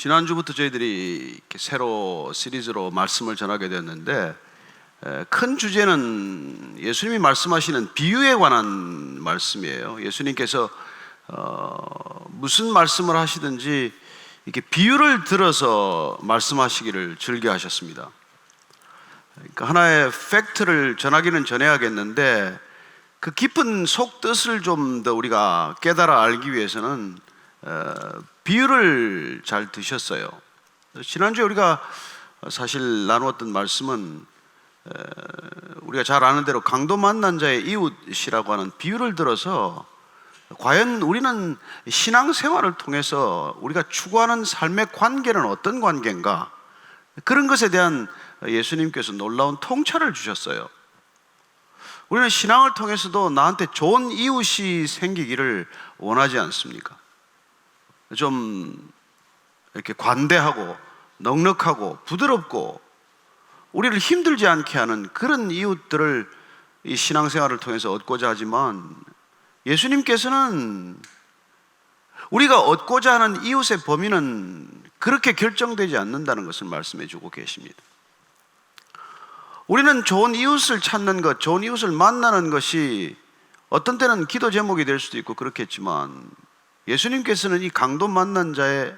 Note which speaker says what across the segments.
Speaker 1: 지난주부터 저희들이 이렇게 새로 시리즈로 말씀을 전하게 됐는데, 큰 주제는 예수님이 말씀하시는 비유에 관한 말씀이에요. 예수님께서 무슨 말씀을 하시든지 이렇게 비유를 들어서 말씀하시기를 즐겨하셨습니다. 그러니까 하나의 팩트를 전하기는 전해야겠는데, 그 깊은 속뜻을 좀 더 우리가 깨달아 알기 위해서는 비유를 잘 드셨어요. 지난주에 우리가 사실 나누었던 말씀은 우리가 잘 아는 대로 강도 만난 자의 이웃이라고 하는 비유를 들어서 과연 우리는 신앙생활을 통해서 우리가 추구하는 삶의 관계는 어떤 관계인가, 그런 것에 대한 예수님께서 놀라운 통찰을 주셨어요. 우리는 신앙을 통해서도 나한테 좋은 이웃이 생기기를 원하지 않습니까? 좀 이렇게 관대하고 넉넉하고 부드럽고 우리를 힘들지 않게 하는 그런 이웃들을 이 신앙생활을 통해서 얻고자 하지만, 예수님께서는 우리가 얻고자 하는 이웃의 범위는 그렇게 결정되지 않는다는 것을 말씀해 주고 계십니다. 우리는 좋은 이웃을 찾는 것, 좋은 이웃을 만나는 것이 어떤 때는 기도 제목이 될 수도 있고 그렇겠지만, 예수님께서는 이 강도 만난 자의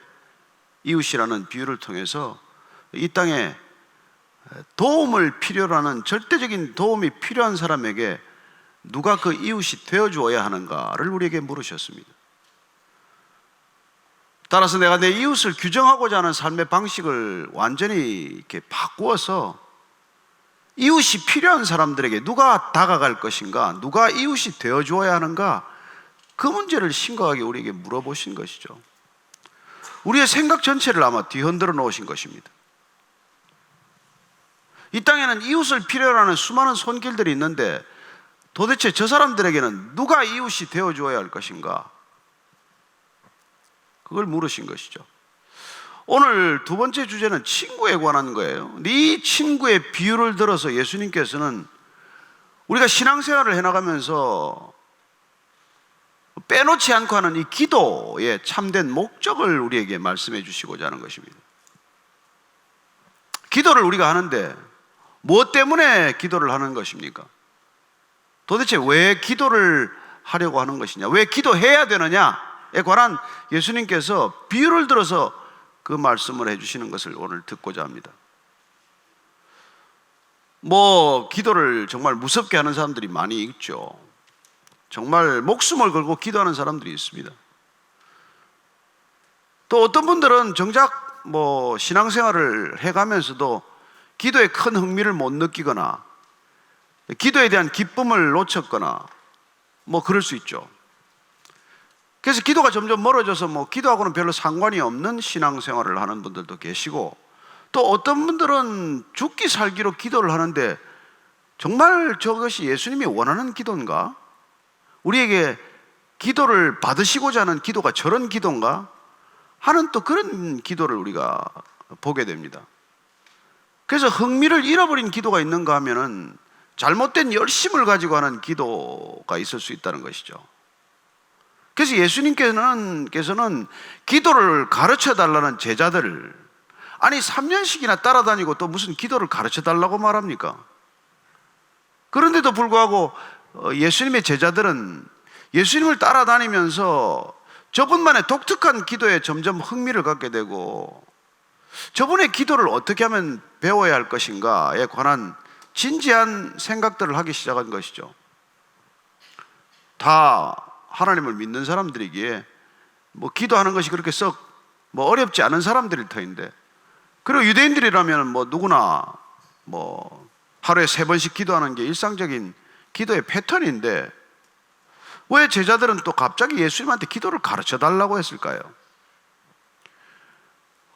Speaker 1: 이웃이라는 비유를 통해서 이 땅에 도움을 필요로 하는, 절대적인 도움이 필요한 사람에게 누가 그 이웃이 되어주어야 하는가를 우리에게 물으셨습니다. 따라서 내가 내 이웃을 규정하고자 하는 삶의 방식을 완전히 이렇게 바꾸어서 이웃이 필요한 사람들에게 누가 다가갈 것인가, 누가 이웃이 되어주어야 하는가, 그 문제를 심각하게 우리에게 물어보신 것이죠. 우리의 생각 전체를 아마 뒤흔들어 놓으신 것입니다. 이 땅에는 이웃을 필요로 하는 수많은 손길들이 있는데 도대체 저 사람들에게는 누가 이웃이 되어주어야 할 것인가, 그걸 물으신 것이죠. 오늘 두 번째 주제는 친구에 관한 거예요. 네 친구의 비유를 들어서 예수님께서는 우리가 신앙생활을 해나가면서 빼놓지 않고 하는 이 기도의 참된 목적을 우리에게 말씀해 주시고자 하는 것입니다. 기도를 우리가 하는데 무엇 때문에 기도를 하는 것입니까? 도대체 왜 기도를 하려고 하는 것이냐, 왜 기도해야 되느냐에 관한 예수님께서 비유를 들어서 그 말씀을 해주시는 것을 오늘 듣고자 합니다. 기도를 정말 무섭게 하는 사람들이 많이 있죠. 정말 목숨을 걸고 기도하는 사람들이 있습니다. 또 어떤 분들은 정작 신앙생활을 해가면서도 기도에 큰 흥미를 못 느끼거나 기도에 대한 기쁨을 놓쳤거나 그럴 수 있죠. 그래서 기도가 점점 멀어져서 기도하고는 별로 상관이 없는 신앙생활을 하는 분들도 계시고, 또 어떤 분들은 죽기 살기로 기도를 하는데 정말 저것이 예수님이 원하는 기도인가? 우리에게 기도를 받으시고자 하는 기도가 저런 기도인가? 하는 또 그런 기도를 우리가 보게 됩니다. 그래서 흥미를 잃어버린 기도가 있는가 하면은 잘못된 열심을 가지고 하는 기도가 있을 수 있다는 것이죠. 그래서 예수님께서는 기도를 가르쳐 달라는 제자들을, 아니 3년씩이나 따라다니고 또 무슨 기도를 가르쳐 달라고 말합니까? 그런데도 불구하고 예수님의 제자들은 예수님을 따라다니면서 저분만의 독특한 기도에 점점 흥미를 갖게 되고, 저분의 기도를 어떻게 하면 배워야 할 것인가에 관한 진지한 생각들을 하기 시작한 것이죠. 다 하나님을 믿는 사람들이기에 기도하는 것이 그렇게 썩 어렵지 않은 사람들일 터인데, 그리고 유대인들이라면 누구나 하루에 3번씩 기도하는 게 일상적인 기도의 패턴인데, 왜 제자들은 또 갑자기 예수님한테 기도를 가르쳐 달라고 했을까요?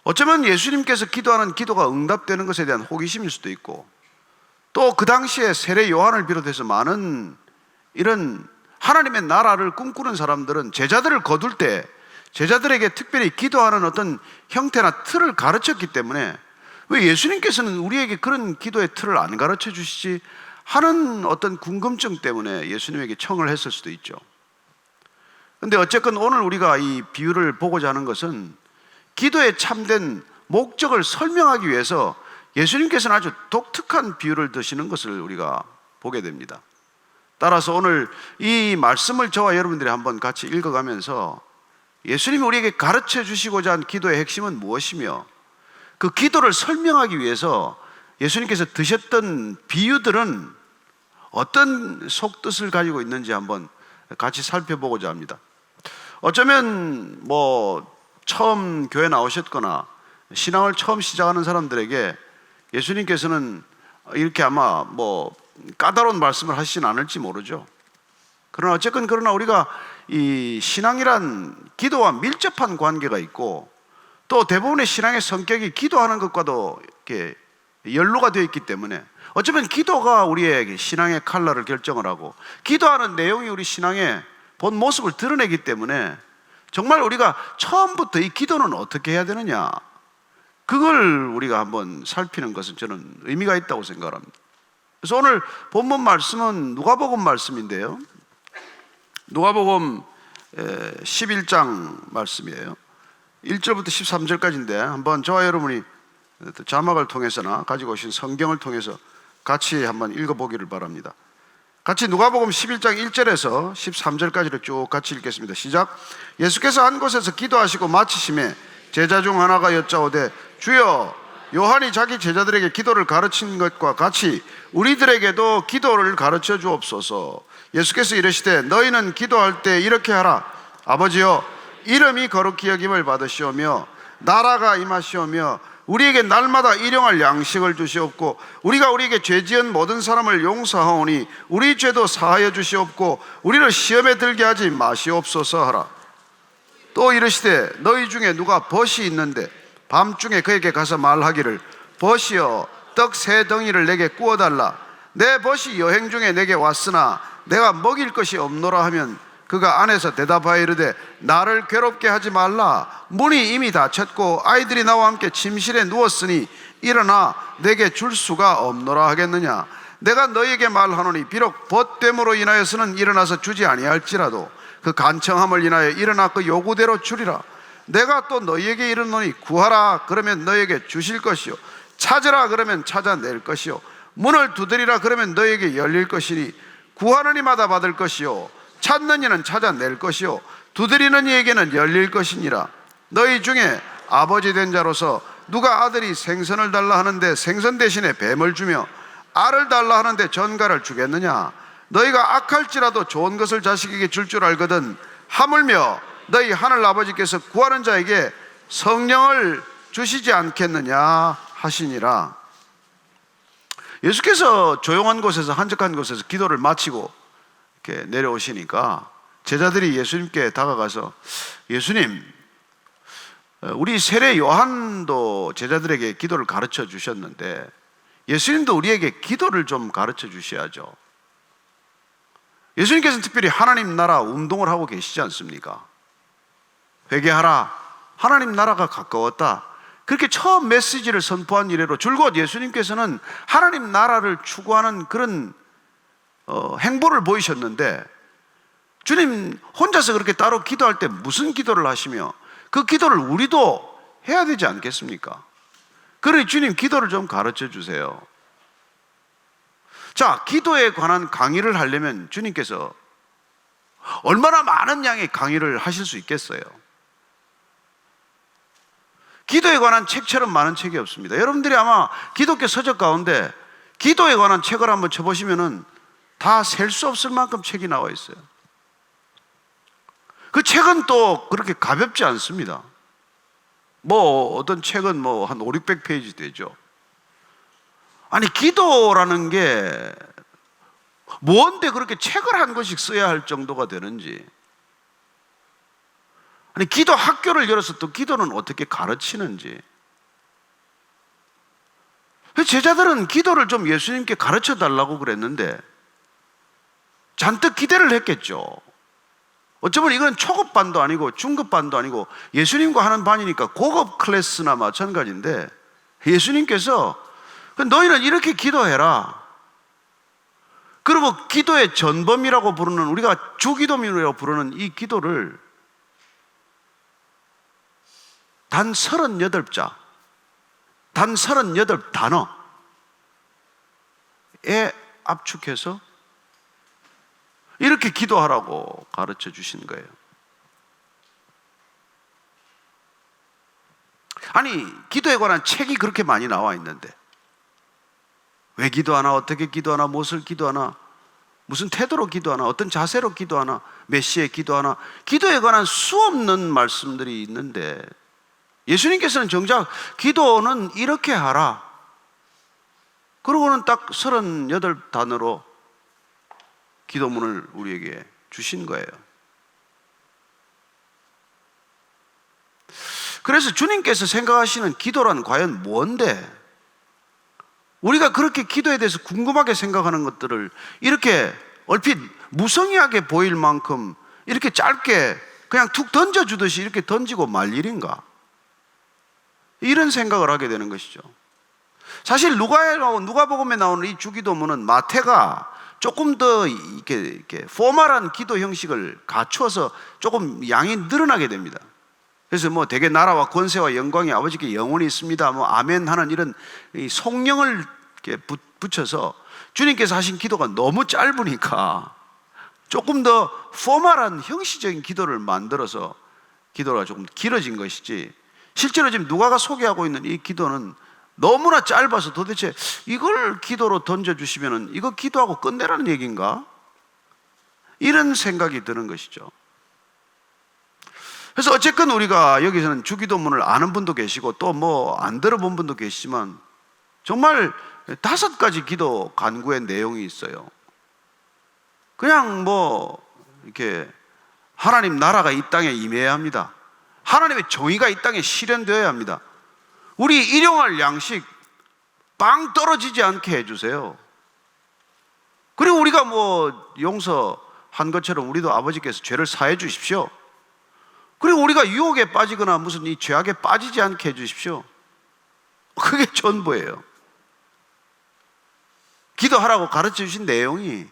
Speaker 1: 어쩌면 예수님께서 기도하는 기도가 응답되는 것에 대한 호기심일 수도 있고, 또 그 당시에 세례 요한을 비롯해서 많은 이런 하나님의 나라를 꿈꾸는 사람들은 제자들을 거둘 때 제자들에게 특별히 기도하는 어떤 형태나 틀을 가르쳤기 때문에, 왜 예수님께서는 우리에게 그런 기도의 틀을 안 가르쳐 주시지 하는 어떤 궁금증 때문에 예수님에게 청을 했을 수도 있죠. 그런데 어쨌건 오늘 우리가 이 비유를 보고자 하는 것은 기도의 참된 목적을 설명하기 위해서 예수님께서는 아주 독특한 비유를 드시는 것을 우리가 보게 됩니다. 따라서 오늘 이 말씀을 저와 여러분들이 한번 같이 읽어가면서 예수님이 우리에게 가르쳐 주시고자 한 기도의 핵심은 무엇이며 그 기도를 설명하기 위해서 예수님께서 드셨던 비유들은 어떤 속뜻을 가지고 있는지 한번 같이 살펴보고자 합니다. 어쩌면 처음 교회 나오셨거나 신앙을 처음 시작하는 사람들에게 예수님께서는 이렇게 아마 까다로운 말씀을 하시진 않을지 모르죠. 그러나 어쨌건 우리가 이 신앙이란 기도와 밀접한 관계가 있고 또 대부분의 신앙의 성격이 기도하는 것과도 이렇게 연루가 되어 있기 때문에 어쩌면 기도가 우리의 신앙의 컬러를 결정을 하고 기도하는 내용이 우리 신앙의 본 모습을 드러내기 때문에 정말 우리가 처음부터 이 기도는 어떻게 해야 되느냐, 그걸 우리가 한번 살피는 것은 저는 의미가 있다고 생각합니다. 그래서 오늘 본문 말씀은 누가복음 말씀인데요, 누가복음 11장 말씀이에요. 1절부터 13절까지인데 한번 저와 여러분이 자막을 통해서나 가지고 오신 성경을 통해서 같이 한번 읽어보기를 바랍니다. 같이 누가복음 11장 1절에서 13절까지를 쭉 같이 읽겠습니다. 시작. 예수께서 한 곳에서 기도하시고 마치심에 제자 중 하나가 여짜오되 주여, 요한이 자기 제자들에게 기도를 가르친 것과 같이 우리들에게도 기도를 가르쳐 주옵소서. 예수께서 이르시되 너희는 기도할 때 이렇게 하라. 아버지여, 이름이 거룩히 여김을 받으시오며 나라가 임하시오며 우리에게 날마다 일용할 양식을 주시옵고 우리가 우리에게 죄 지은 모든 사람을 용서하오니 우리 죄도 사하여 주시옵고 우리를 시험에 들게 하지 마시옵소서 하라. 또 이르시되 너희 중에 누가 벗이 있는데 밤중에 그에게 가서 말하기를 벗이여, 떡 3덩이를 내게 구워달라. 내 벗이 여행 중에 내게 왔으나 내가 먹일 것이 없노라 하면 그가 안에서 대답하여 이르되 나를 괴롭게 하지 말라. 문이 이미 닫혔고 아이들이 나와 함께 침실에 누웠으니 일어나 내게 줄 수가 없노라 하겠느냐. 내가 너희에게 말하노니 비록 벗됨으로 인하여서는 일어나서 주지 아니할지라도 그 간청함을 인하여 일어나 그 요구대로 주리라. 내가 또 너희에게 이르노니 구하라 그러면 너희에게 주실 것이요, 찾으라 그러면 찾아낼 것이요, 문을 두드리라 그러면 너희에게 열릴 것이니 구하는 이마다 받을 것이요, 찾는 이는 찾아낼 것이요, 두드리는 이에게는 열릴 것이니라. 너희 중에 아버지 된 자로서 누가 아들이 생선을 달라 하는데 생선 대신에 뱀을 주며 알을 달라 하는데 전갈을 주겠느냐. 너희가 악할지라도 좋은 것을 자식에게 줄 줄 알거든 하물며 너희 하늘 아버지께서 구하는 자에게 성령을 주시지 않겠느냐 하시니라. 예수께서 조용한 곳에서, 한적한 곳에서 기도를 마치고 이렇게 내려오시니까 제자들이 예수님께 다가가서 예수님, 우리 세례 요한도 제자들에게 기도를 가르쳐 주셨는데 예수님도 우리에게 기도를 좀 가르쳐 주셔야죠. 예수님께서는 특별히 하나님 나라 운동을 하고 계시지 않습니까? 회개하라, 하나님 나라가 가까웠다, 그렇게 처음 메시지를 선포한 이래로 줄곧 예수님께서는 하나님 나라를 추구하는 그런 행보를 보이셨는데 주님 혼자서 그렇게 따로 기도할 때 무슨 기도를 하시며 그 기도를 우리도 해야 되지 않겠습니까? 그러니 주님 기도를 좀 가르쳐 주세요. 자, 기도에 관한 강의를 하려면 주님께서 얼마나 많은 양의 강의를 하실 수 있겠어요? 기도에 관한 책처럼 많은 책이 없습니다. 여러분들이 아마 기독교 서적 가운데 기도에 관한 책을 한번 쳐보시면은 다 셀 수 없을 만큼 책이 나와 있어요. 그 책은 또 그렇게 가볍지 않습니다. 어떤 책은 한 500~600페이지 되죠. 아니, 기도라는 게 뭔데 그렇게 책을 한 권씩 써야 할 정도가 되는지. 아니, 기도 학교를 열어서 또 기도는 어떻게 가르치는지. 제자들은 기도를 좀 예수님께 가르쳐 달라고 그랬는데 잔뜩 기대를 했겠죠. 어쩌면 이건 초급반도 아니고 중급반도 아니고 예수님과 하는 반이니까 고급 클래스나 마찬가지인데 예수님께서 너희는 이렇게 기도해라. 그리고 기도의 전범이라고 부르는, 우리가 주기도문이라고 부르는 이 기도를 단 38자, 단 38단어에 압축해서 이렇게 기도하라고 가르쳐 주신 거예요. 아니, 기도에 관한 책이 그렇게 많이 나와 있는데 왜 기도하나, 어떻게 기도하나, 무엇을 기도하나, 무슨 태도로 기도하나, 어떤 자세로 기도하나, 몇 시에 기도하나, 기도에 관한 수없는 말씀들이 있는데 예수님께서는 정작 기도는 이렇게 하라, 그러고는 딱 38단어로 기도문을 우리에게 주신 거예요. 그래서 주님께서 생각하시는 기도란 과연 뭔데, 우리가 그렇게 기도에 대해서 궁금하게 생각하는 것들을 이렇게 얼핏 무성의하게 보일 만큼 이렇게 짧게 그냥 툭 던져주듯이 이렇게 던지고 말 일인가, 이런 생각을 하게 되는 것이죠. 사실 누가복음에 나오는 이 주기도문은 마태가 조금 더 이렇게 포멀한 기도 형식을 갖추어서 조금 양이 늘어나게 됩니다. 그래서 뭐 대개 나라와 권세와 영광이 아버지께 영원히 있습니다, 뭐 아멘 하는 이런 성령을 이렇게 붙여서 주님께서 하신 기도가 너무 짧으니까 조금 더 포멀한 형식적인 기도를 만들어서 기도가 조금 길어진 것이지, 실제로 지금 누가가 소개하고 있는 이 기도는 너무나 짧아서 도대체 이걸 기도로 던져주시면 이거 기도하고 끝내라는 얘기인가? 이런 생각이 드는 것이죠. 그래서 어쨌건 우리가 여기서는 주기도문을 아는 분도 계시고 또 뭐 안 들어본 분도 계시지만 정말 5가지 기도 간구의 내용이 있어요. 그냥 뭐 이렇게 하나님 나라가 이 땅에 임해야 합니다. 하나님의 정의가 이 땅에 실현되어야 합니다. 우리 일용할 양식 빵 떨어지지 않게 해주세요. 그리고 우리가 뭐 용서한 것처럼 우리도 아버지께서 죄를 사해 주십시오. 그리고 우리가 유혹에 빠지거나 무슨 이 죄악에 빠지지 않게 해주십시오. 그게 전부예요. 기도하라고 가르쳐 주신 내용이.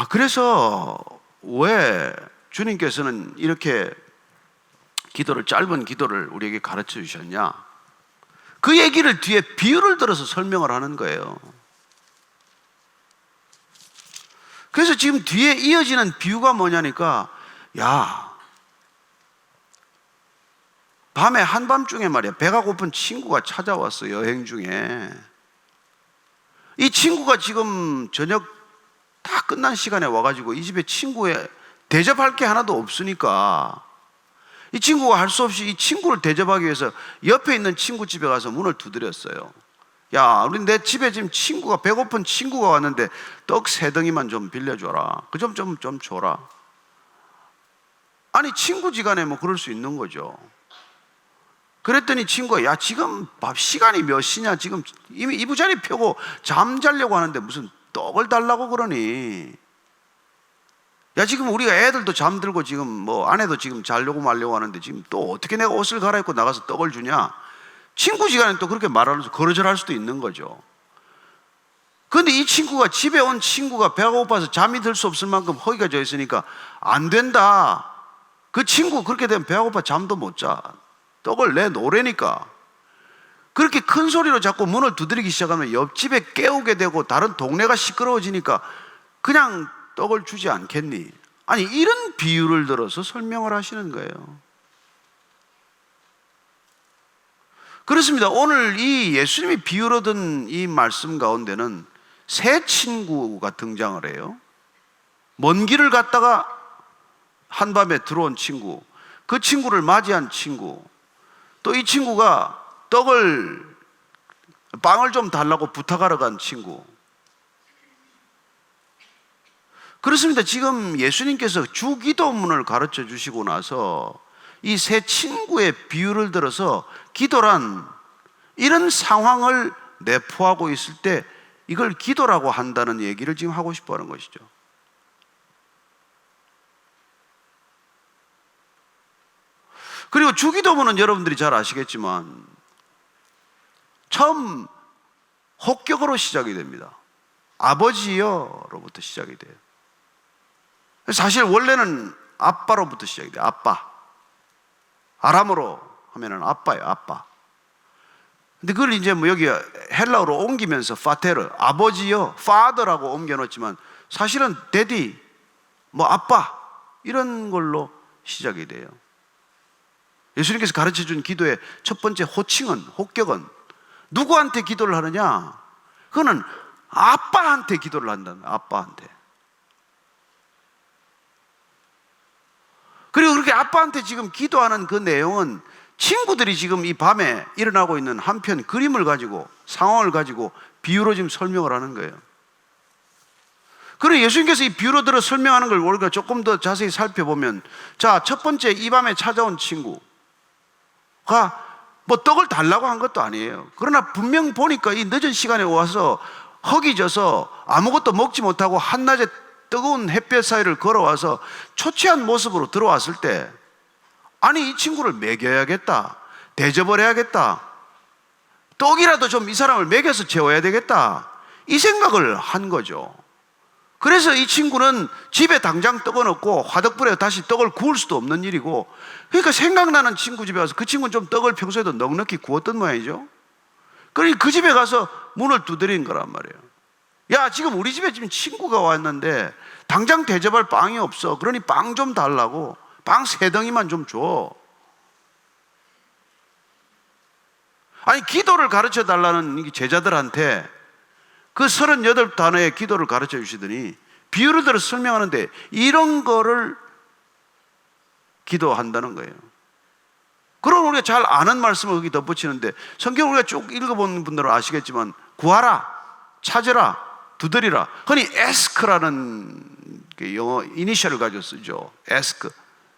Speaker 1: 그래서 왜 주님께서는 이렇게 짧은 기도를 우리에게 가르쳐 주셨냐? 그 얘기를 뒤에 비유를 들어서 설명을 하는 거예요. 그래서 지금 뒤에 이어지는 비유가 뭐냐니까, 밤에 한밤중에 말이야, 배가 고픈 친구가 찾아왔어. 여행 중에 이 친구가 지금 저녁 다 끝난 시간에 와가지고 이 집에 친구에 대접할 게 하나도 없으니까 이 친구가 할 수 없이 이 친구를 대접하기 위해서 옆에 있는 친구 집에 가서 문을 두드렸어요. 우리 내 집에 지금 배고픈 친구가 왔는데 떡 3덩이만 좀 빌려줘라. 그 좀 줘라. 아니, 친구지간에 뭐 그럴 수 있는 거죠. 그랬더니 친구가 지금 밥 시간이 몇 시냐, 지금 이미 이부자리 펴고 잠자려고 하는데 무슨 떡을 달라고 그러니, 지금 우리가 애들도 잠들고 지금 뭐 아내도 지금 자려고 말려고 하는데 지금 또 어떻게 내가 옷을 갈아입고 나가서 떡을 주냐. 친구지간에 또 그렇게 말하면서 거르절할 수도 있는 거죠. 그런데 이 친구가, 집에 온 친구가 배가 고파서 잠이 들 수 없을 만큼 허기가 져 있으니까 안 된다. 그 친구 그렇게 되면 배가 고파 잠도 못 자. 떡을 내놓으라니까. 그렇게 큰 소리로 자꾸 문을 두드리기 시작하면 옆집에 깨우게 되고 다른 동네가 시끄러워지니까 그냥 떡을 주지 않겠니? 아니, 이런 비유를 들어서 설명을 하시는 거예요. 그렇습니다. 오늘 이 예수님이 비유로 든 이 말씀 가운데는 새 친구가 등장을 해요. 먼 길을 갔다가 한밤에 들어온 친구, 그 친구를 맞이한 친구, 또 이 친구가 빵을 좀 달라고 부탁하러 간 친구. 그렇습니다. 지금 예수님께서 주기도문을 가르쳐 주시고 나서 이 세 친구의 비유를 들어서 기도란 이런 상황을 내포하고 있을 때 이걸 기도라고 한다는 얘기를 지금 하고 싶어 하는 것이죠. 그리고 주기도문은 여러분들이 잘 아시겠지만 처음 혹격으로 시작이 됩니다. 아버지여로부터 시작이 돼요. 사실 원래는 아빠로부터 시작이 돼요. 아빠. 아람어로 하면은 아빠예요. 아빠. 근데 그걸 이제 뭐 여기 헬라어로 옮기면서 파테르, 아버지요, father라고 옮겨놓지만 사실은 daddy, 뭐 아빠 이런 걸로 시작이 돼요. 예수님께서 가르쳐준 기도의 첫 번째 호칭은, 혹격은 누구한테 기도를 하느냐? 그거는 아빠한테 기도를 한다는 거예요. 아빠한테. 그리고 그렇게 아빠한테 지금 기도하는 그 내용은 친구들이 지금 이 밤에 일어나고 있는 한편 그림을 가지고, 상황을 가지고 비유로 지금 설명을 하는 거예요. 그리고 예수님께서 이 비유로 들어 설명하는 걸 우리가 조금 더 자세히 살펴보면, 자, 첫 번째 이 밤에 찾아온 친구가 뭐 떡을 달라고 한 것도 아니에요. 그러나 분명 보니까 이 늦은 시간에 와서 허기져서 아무것도 먹지 못하고 한낮에 뜨거운 햇볕 사이를 걸어와서 초췌한 모습으로 들어왔을 때, 아니 이 친구를 먹여야겠다, 대접을 해야겠다, 떡이라도 좀 이 사람을 먹여서 채워야 되겠다, 이 생각을 한 거죠. 그래서 이 친구는 집에 당장 떡은 없고 화덕불에 다시 떡을 구울 수도 없는 일이고, 그러니까 생각나는 친구 집에 가서, 그 친구는 좀 떡을 평소에도 넉넉히 구웠던 모양이죠. 그러니 그 집에 가서 문을 두드린 거란 말이에요. 야, 지금 우리 집에 지금 친구가 왔는데 당장 대접할 빵이 없어. 그러니 빵 좀 달라고, 빵 3덩이만 좀 줘. 아니, 기도를 가르쳐 달라는 제자들한테 그 38단어의 기도를 가르쳐 주시더니 비유를 들어 설명하는데 이런 거를 기도한다는 거예요. 그럼 우리가 잘 아는 말씀을 여기 덧붙이는데, 성경 우리가 쭉 읽어본 분들은 아시겠지만 구하라, 찾으라, 두드리라, 흔히 ask라는 영어 이니셜을 가지고 쓰죠. ask,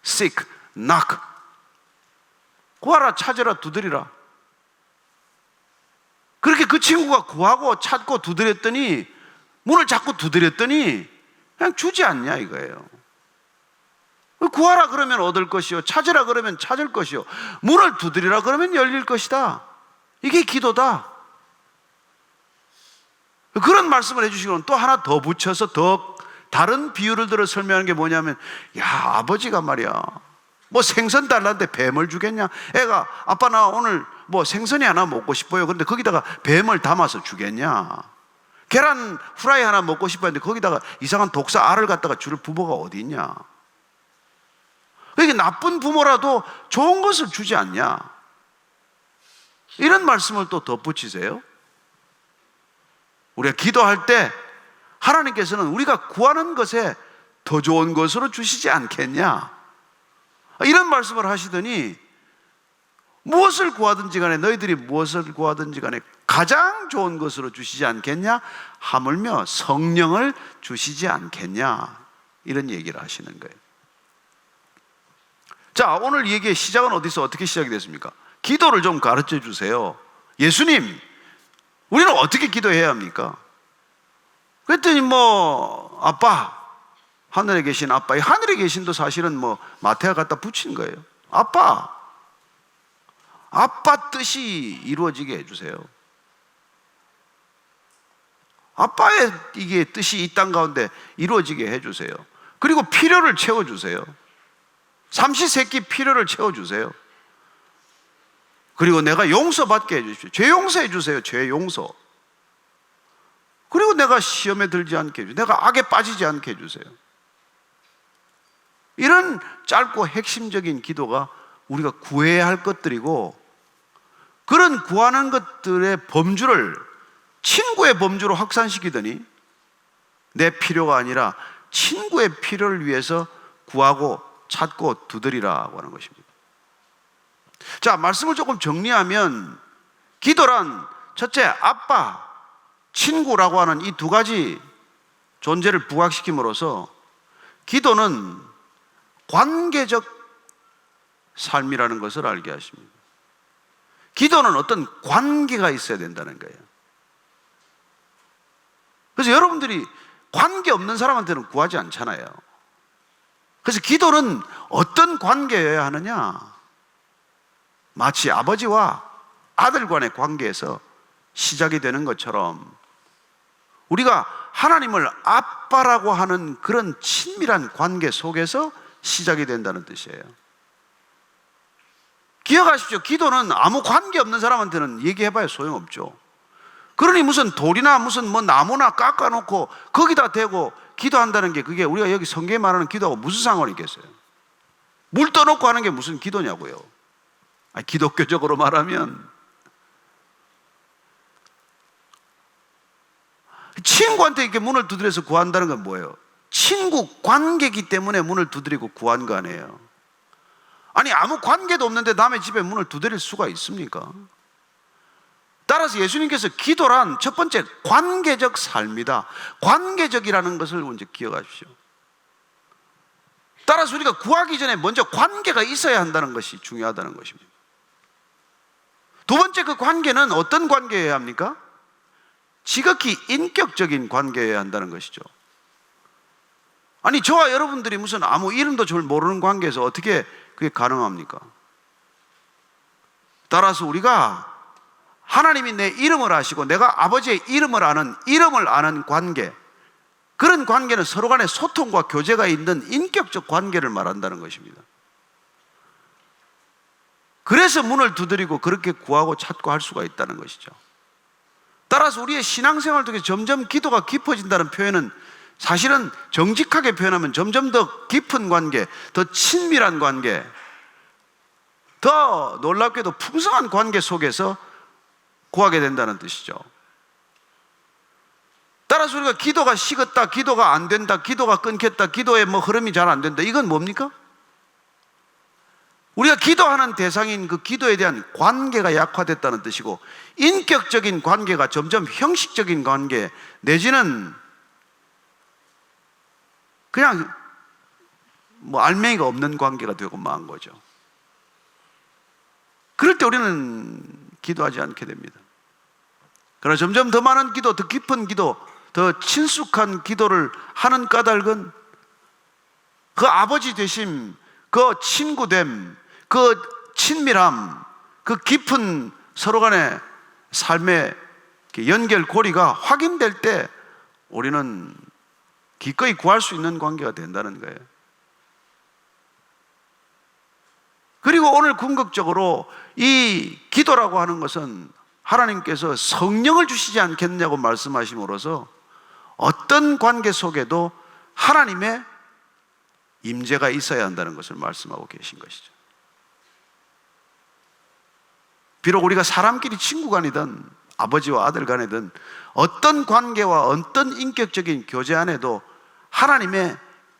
Speaker 1: seek, knock. 구하라, 찾으라, 두드리라. 그렇게 그 친구가 구하고 찾고 두드렸더니, 문을 자꾸 두드렸더니 그냥 주지 않냐 이거예요. 구하라 그러면 얻을 것이요, 찾으라 그러면 찾을 것이요, 문을 두드리라 그러면 열릴 것이다. 이게 기도다. 그런 말씀을 해주시고는 또 하나 더 붙여서 더 다른 비유를 들어 설명하는 게 뭐냐면, 야, 아버지가 말이야 뭐 생선 달라는데 뱀을 주겠냐? 애가 아빠 나 오늘 뭐 생선이 하나 먹고 싶어요. 그런데 거기다가 뱀을 담아서 주겠냐? 계란 후라이 하나 먹고 싶어 했는데 거기다가 이상한 독사 알을 갖다가 줄 부모가 어디 있냐? 그러니까 나쁜 부모라도 좋은 것을 주지 않냐? 이런 말씀을 또 덧붙이세요. 우리가 기도할 때 하나님께서는 우리가 구하는 것에 더 좋은 것으로 주시지 않겠냐? 이런 말씀을 하시더니, 무엇을 구하든지 간에, 너희들이 무엇을 구하든지 간에 가장 좋은 것으로 주시지 않겠냐? 하물며 성령을 주시지 않겠냐? 이런 얘기를 하시는 거예요. 자, 오늘 이 얘기의 시작은 어디서 어떻게 시작이 됐습니까? 기도를 좀 가르쳐 주세요. 예수님, 우리는 어떻게 기도해야 합니까? 그랬더니 뭐 아빠, 하늘에 계신 아빠, 이 하늘에 계신도 사실은 뭐 마태가 갖다 붙인 거예요. 아빠, 아빠 뜻이 이루어지게 해주세요. 아빠의 이게 뜻이 이 땅 가운데 이루어지게 해주세요. 그리고 필요를 채워주세요. 삼시세끼 필요를 채워주세요. 그리고 내가 용서받게 해주십시오. 죄 용서해 주세요. 죄 용서. 그리고 내가 시험에 들지 않게 해주세요. 내가 악에 빠지지 않게 해주세요. 이런 짧고 핵심적인 기도가 우리가 구해야 할 것들이고, 그런 구하는 것들의 범주를 친구의 범주로 확산시키더니 내 필요가 아니라 친구의 필요를 위해서 구하고 찾고 두드리라고 하는 것입니다. 자, 말씀을 조금 정리하면 기도란 첫째, 아빠, 친구라고 하는 이 두 가지 존재를 부각시킴으로써 기도는 관계적 삶이라는 것을 알게 하십니다. 기도는 어떤 관계가 있어야 된다는 거예요. 그래서 여러분들이 관계 없는 사람한테는 구하지 않잖아요. 그래서 기도는 어떤 관계여야 하느냐? 마치 아버지와 아들 간의 관계에서 시작이 되는 것처럼 우리가 하나님을 아빠라고 하는 그런 친밀한 관계 속에서 시작이 된다는 뜻이에요. 기억하십시오. 기도는 아무 관계 없는 사람한테는 얘기해봐야 소용없죠. 그러니 무슨 돌이나 무슨 뭐 나무나 깎아놓고 거기다 대고 기도한다는 게 그게 우리가 여기 성경에 말하는 기도하고 무슨 상관이 있겠어요? 물 떠놓고 하는 게 무슨 기도냐고요. 기독교적으로 말하면 친구한테 이렇게 문을 두드려서 구한다는 건 뭐예요? 친구 관계이기 때문에 문을 두드리고 구한 거 아니에요. 아니 아무 관계도 없는데 남의 집에 문을 두드릴 수가 있습니까? 따라서 예수님께서 기도란 첫 번째 관계적 삶이다. 관계적이라는 것을 먼저 기억하십시오. 따라서 우리가 구하기 전에 먼저 관계가 있어야 한다는 것이 중요하다는 것입니다. 두 번째 그 관계는 어떤 관계여야 합니까? 지극히 인격적인 관계여야 한다는 것이죠. 아니 저와 여러분들이 무슨 아무 이름도 잘 모르는 관계에서 어떻게 그게 가능합니까? 따라서 우리가 하나님이 내 이름을 아시고 내가 아버지의 이름을 아는 관계, 그런 관계는 서로 간에 소통과 교제가 있는 인격적 관계를 말한다는 것입니다. 그래서 문을 두드리고 그렇게 구하고 찾고 할 수가 있다는 것이죠. 따라서 우리의 신앙생활 속에 점점 기도가 깊어진다는 표현은 사실은 정직하게 표현하면 점점 더 깊은 관계, 더 친밀한 관계, 더 놀랍게도 풍성한 관계 속에서 구하게 된다는 뜻이죠. 따라서 우리가 기도가 식었다, 기도가 안 된다, 기도가 끊겼다, 기도의 흐름이 잘 안 된다, 이건 뭡니까? 우리가 기도하는 대상인 그 기도에 대한 관계가 약화됐다는 뜻이고, 인격적인 관계가 점점 형식적인 관계 내지는 그냥 알맹이가 없는 관계가 되고 만 거죠. 그럴 때 우리는 기도하지 않게 됩니다. 그러나 점점 더 많은 기도, 더 깊은 기도, 더 친숙한 기도를 하는 까닭은 그 아버지 되심, 그 친구됨, 그 친밀함, 그 깊은 서로 간의 삶의 연결고리가 확인될 때 우리는 기꺼이 구할 수 있는 관계가 된다는 거예요. 그리고 오늘 궁극적으로 이 기도라고 하는 것은 하나님께서 성령을 주시지 않겠냐고 말씀하심으로써 어떤 관계 속에도 하나님의 임재가 있어야 한다는 것을 말씀하고 계신 것이죠. 비록 우리가 사람끼리 친구 간이든 아버지와 아들 간이든 어떤 관계와 어떤 인격적인 교제 안에도 하나님의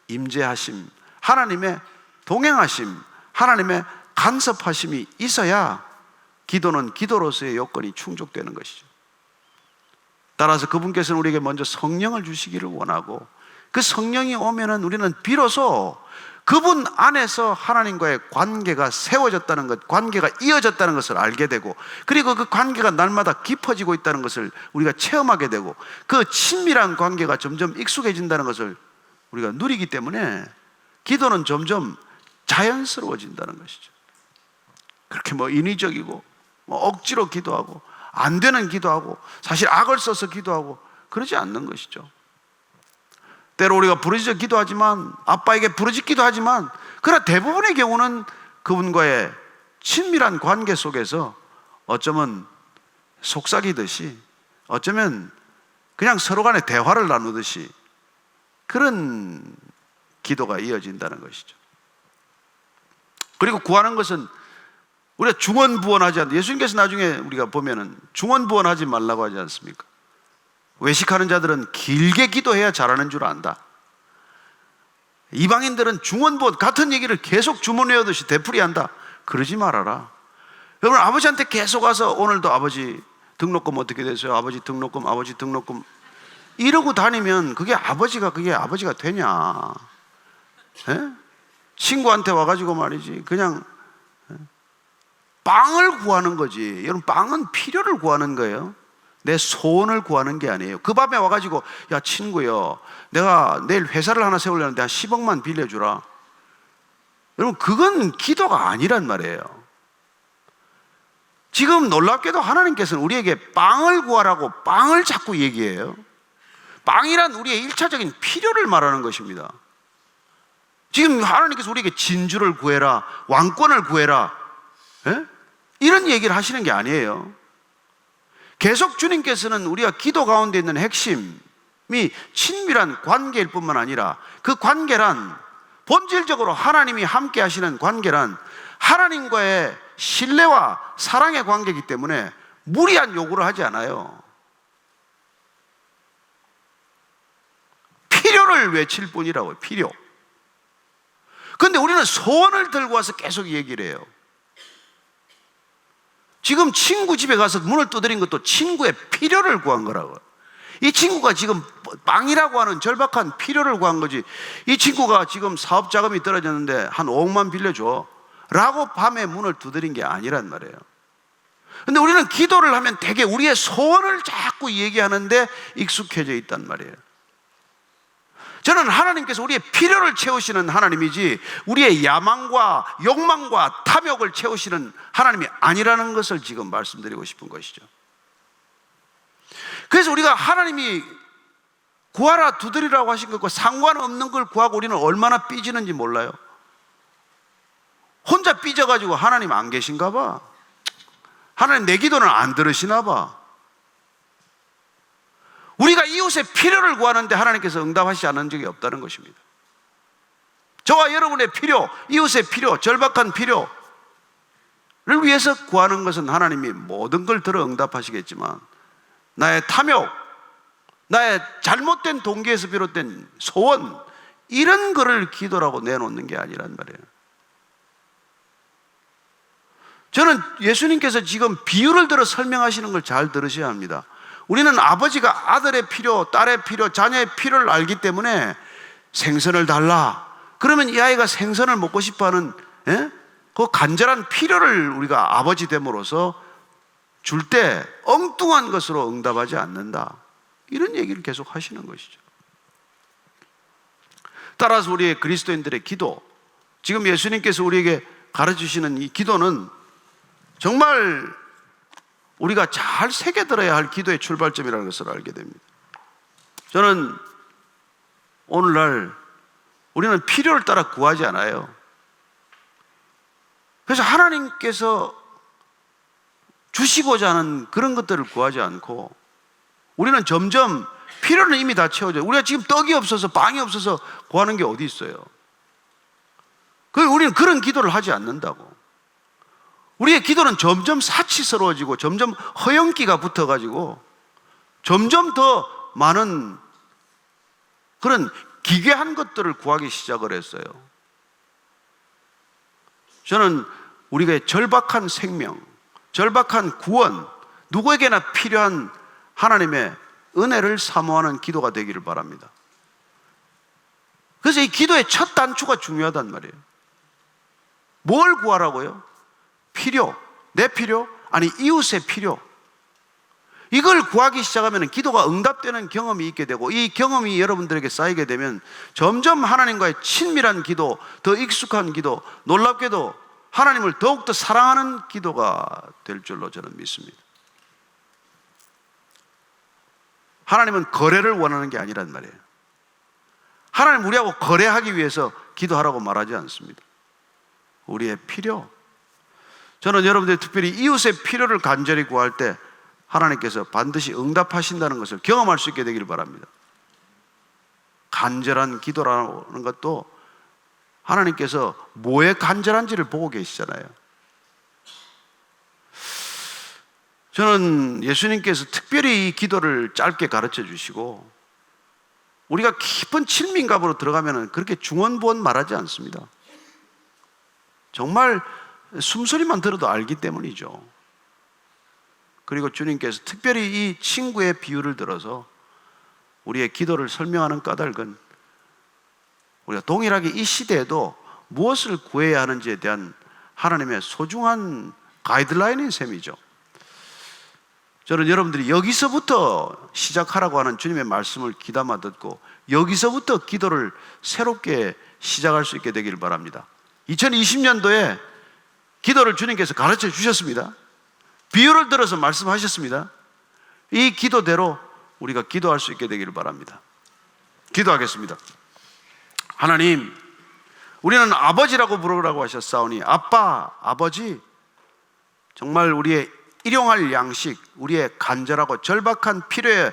Speaker 1: 임재하심, 하나님의 동행하심, 하나님의 간섭하심이 있어야 기도는 기도로서의 요건이 충족되는 것이죠. 따라서 그분께서는 우리에게 먼저 성령을 주시기를 원하고, 그 성령이 오면은 우리는 비로소 그분 안에서 하나님과의 관계가 세워졌다는 것, 관계가 이어졌다는 것을 알게 되고, 그리고 그 관계가 날마다 깊어지고 있다는 것을 우리가 체험하게 되고, 그 친밀한 관계가 점점 익숙해진다는 것을 우리가 누리기 때문에 기도는 점점 자연스러워진다는 것이죠. 그렇게 인위적이고 억지로 기도하고 안 되는 기도하고 사실 악을 써서 기도하고 그러지 않는 것이죠. 때로 우리가 부르짖어 기도하지만, 아빠에게 부르짖기도 하지만, 그러나 대부분의 경우는 그분과의 친밀한 관계 속에서 어쩌면 속삭이듯이, 어쩌면 그냥 서로 간에 대화를 나누듯이 그런 기도가 이어진다는 것이죠. 그리고 구하는 것은 우리가 중언부언하지 않는다. 예수님께서 나중에 우리가 보면은 중언부언하지 말라고 하지 않습니까? 외식하는 자들은 길게 기도해야 잘하는 줄 안다. 이방인들은 중언부언, 같은 얘기를 계속 주문해오듯이 되풀이한다. 그러지 말아라. 여러분, 아버지한테 계속 와서 오늘도 아버지 등록금 어떻게 되세요? 아버지 등록금 이러고 다니면 그게 아버지가 되냐? 에? 친구한테 와가지고 말이지, 그냥 빵을 구하는 거지. 여러분, 빵은 필요를 구하는 거예요. 내 소원을 구하는 게 아니에요. 그 밤에 와가지고, 야 친구요, 내가 내일 회사를 하나 세우려는데 한 10억만 빌려주라. 여러분, 그건 기도가 아니란 말이에요. 지금 놀랍게도 하나님께서는 우리에게 빵을 구하라고 빵을 자꾸 얘기해요. 빵이란 우리의 1차적인 필요를 말하는 것입니다. 지금 하나님께서 우리에게 진주를 구해라, 왕권을 구해라, 예? 이런 얘기를 하시는 게 아니에요. 계속 주님께서는 우리가 기도 가운데 있는 핵심이 친밀한 관계일 뿐만 아니라, 그 관계란 본질적으로 하나님이 함께 하시는 관계란 하나님과의 신뢰와 사랑의 관계이기 때문에 무리한 요구를 하지 않아요. 필요를 외칠 뿐이라고요. 필요. 그런데 우리는 소원을 들고 와서 계속 얘기를 해요. 지금 친구 집에 가서 문을 두드린 것도 친구의 필요를 구한 거라고요. 이 친구가 지금 빵이라고 하는 절박한 필요를 구한 거지, 이 친구가 지금 사업 자금이 떨어졌는데 한 5억만 빌려줘 라고 밤에 문을 두드린 게 아니란 말이에요. 근데 우리는 기도를 하면 되게 우리의 소원을 자꾸 얘기하는데 익숙해져 있단 말이에요. 저는 하나님께서 우리의 필요를 채우시는 하나님이지 우리의 야망과 욕망과 탐욕을 채우시는 하나님이 아니라는 것을 지금 말씀드리고 싶은 것이죠. 그래서 우리가 하나님이 구하라 두드리라고 하신 것과 상관없는 걸 구하고 우리는 얼마나 삐지는지 몰라요. 혼자 삐져가지고 하나님 안 계신가 봐, 하나님 내 기도는 안 들으시나 봐. 우리가 이웃의 필요를 구하는데 하나님께서 응답하시지 않은 적이 없다는 것입니다. 저와 여러분의 필요, 이웃의 필요, 절박한 필요를 위해서 구하는 것은 하나님이 모든 걸 들어 응답하시겠지만, 나의 탐욕, 나의 잘못된 동기에서 비롯된 소원, 이런 거를 기도라고 내놓는 게 아니란 말이에요. 저는 예수님께서 지금 비유를 들어 설명하시는 걸 잘 들으셔야 합니다. 우리는 아버지가 아들의 필요, 딸의 필요, 자녀의 필요를 알기 때문에 생선을 달라 그러면 이 아이가 생선을 먹고 싶어하는 그 간절한 필요를 우리가 아버지 됨으로써 줄 때 엉뚱한 것으로 응답하지 않는다, 이런 얘기를 계속 하시는 것이죠. 따라서 우리의 그리스도인들의 기도, 지금 예수님께서 우리에게 가르치시는 이 기도는 정말 우리가 잘 새겨들어야 할 기도의 출발점이라는 것을 알게 됩니다. 저는 오늘날 우리는 필요를 따라 구하지 않아요. 그래서 하나님께서 주시고자 하는 그런 것들을 구하지 않고 우리는 점점 필요는 이미 다 채워져요. 우리가 지금 떡이 없어서 빵이 없어서 구하는 게 어디 있어요. 우리는 그런 기도를 하지 않는다고. 우리의 기도는 점점 사치스러워지고 점점 허영기가 붙어가지고 점점 더 많은 그런 기괴한 것들을 구하기 시작을 했어요. 저는 우리가 절박한 생명, 절박한 구원, 누구에게나 필요한 하나님의 은혜를 사모하는 기도가 되기를 바랍니다. 그래서 이 기도의 첫 단추가 중요하단 말이에요. 뭘 구하라고요? 필요, 내 필요? 아니 이웃의 필요. 이걸 구하기 시작하면 기도가 응답되는 경험이 있게 되고, 이 경험이 여러분들에게 쌓이게 되면 점점 하나님과의 친밀한 기도, 더 익숙한 기도, 놀랍게도 하나님을 더욱더 사랑하는 기도가 될 줄로 저는 믿습니다. 하나님은 거래를 원하는 게 아니란 말이에요. 하나님 우리하고 거래하기 위해서 기도하라고 말하지 않습니다. 우리의 필요, 저는 여러분들이 특별히 이웃의 필요를 간절히 구할 때 하나님께서 반드시 응답하신다는 것을 경험할 수 있게 되기를 바랍니다. 간절한 기도라는 것도 하나님께서 뭐에 간절한지를 보고 계시잖아요. 저는 예수님께서 특별히 이 기도를 짧게 가르쳐 주시고 우리가 깊은 칠민갑으로 들어가면 그렇게 중언부언 말하지 않습니다. 정말 숨소리만 들어도 알기 때문이죠. 그리고 주님께서 특별히 이 친구의 비유를 들어서 우리의 기도를 설명하는 까닭은 우리가 동일하게 이 시대에도 무엇을 구해야 하는지에 대한 하나님의 소중한 가이드라인인 셈이죠. 저는 여러분들이 여기서부터 시작하라고 하는 주님의 말씀을 귀담아 듣고 여기서부터 기도를 새롭게 시작할 수 있게 되기를 바랍니다. 2020년도에 기도를 주님께서 가르쳐 주셨습니다. 비유를 들어서 말씀하셨습니다. 이 기도대로 우리가 기도할 수 있게 되기를 바랍니다. 기도하겠습니다. 하나님, 우리는 아버지라고 부르라고 하셨사오니 아빠, 아버지, 정말 우리의 일용할 양식, 우리의 간절하고 절박한 필요에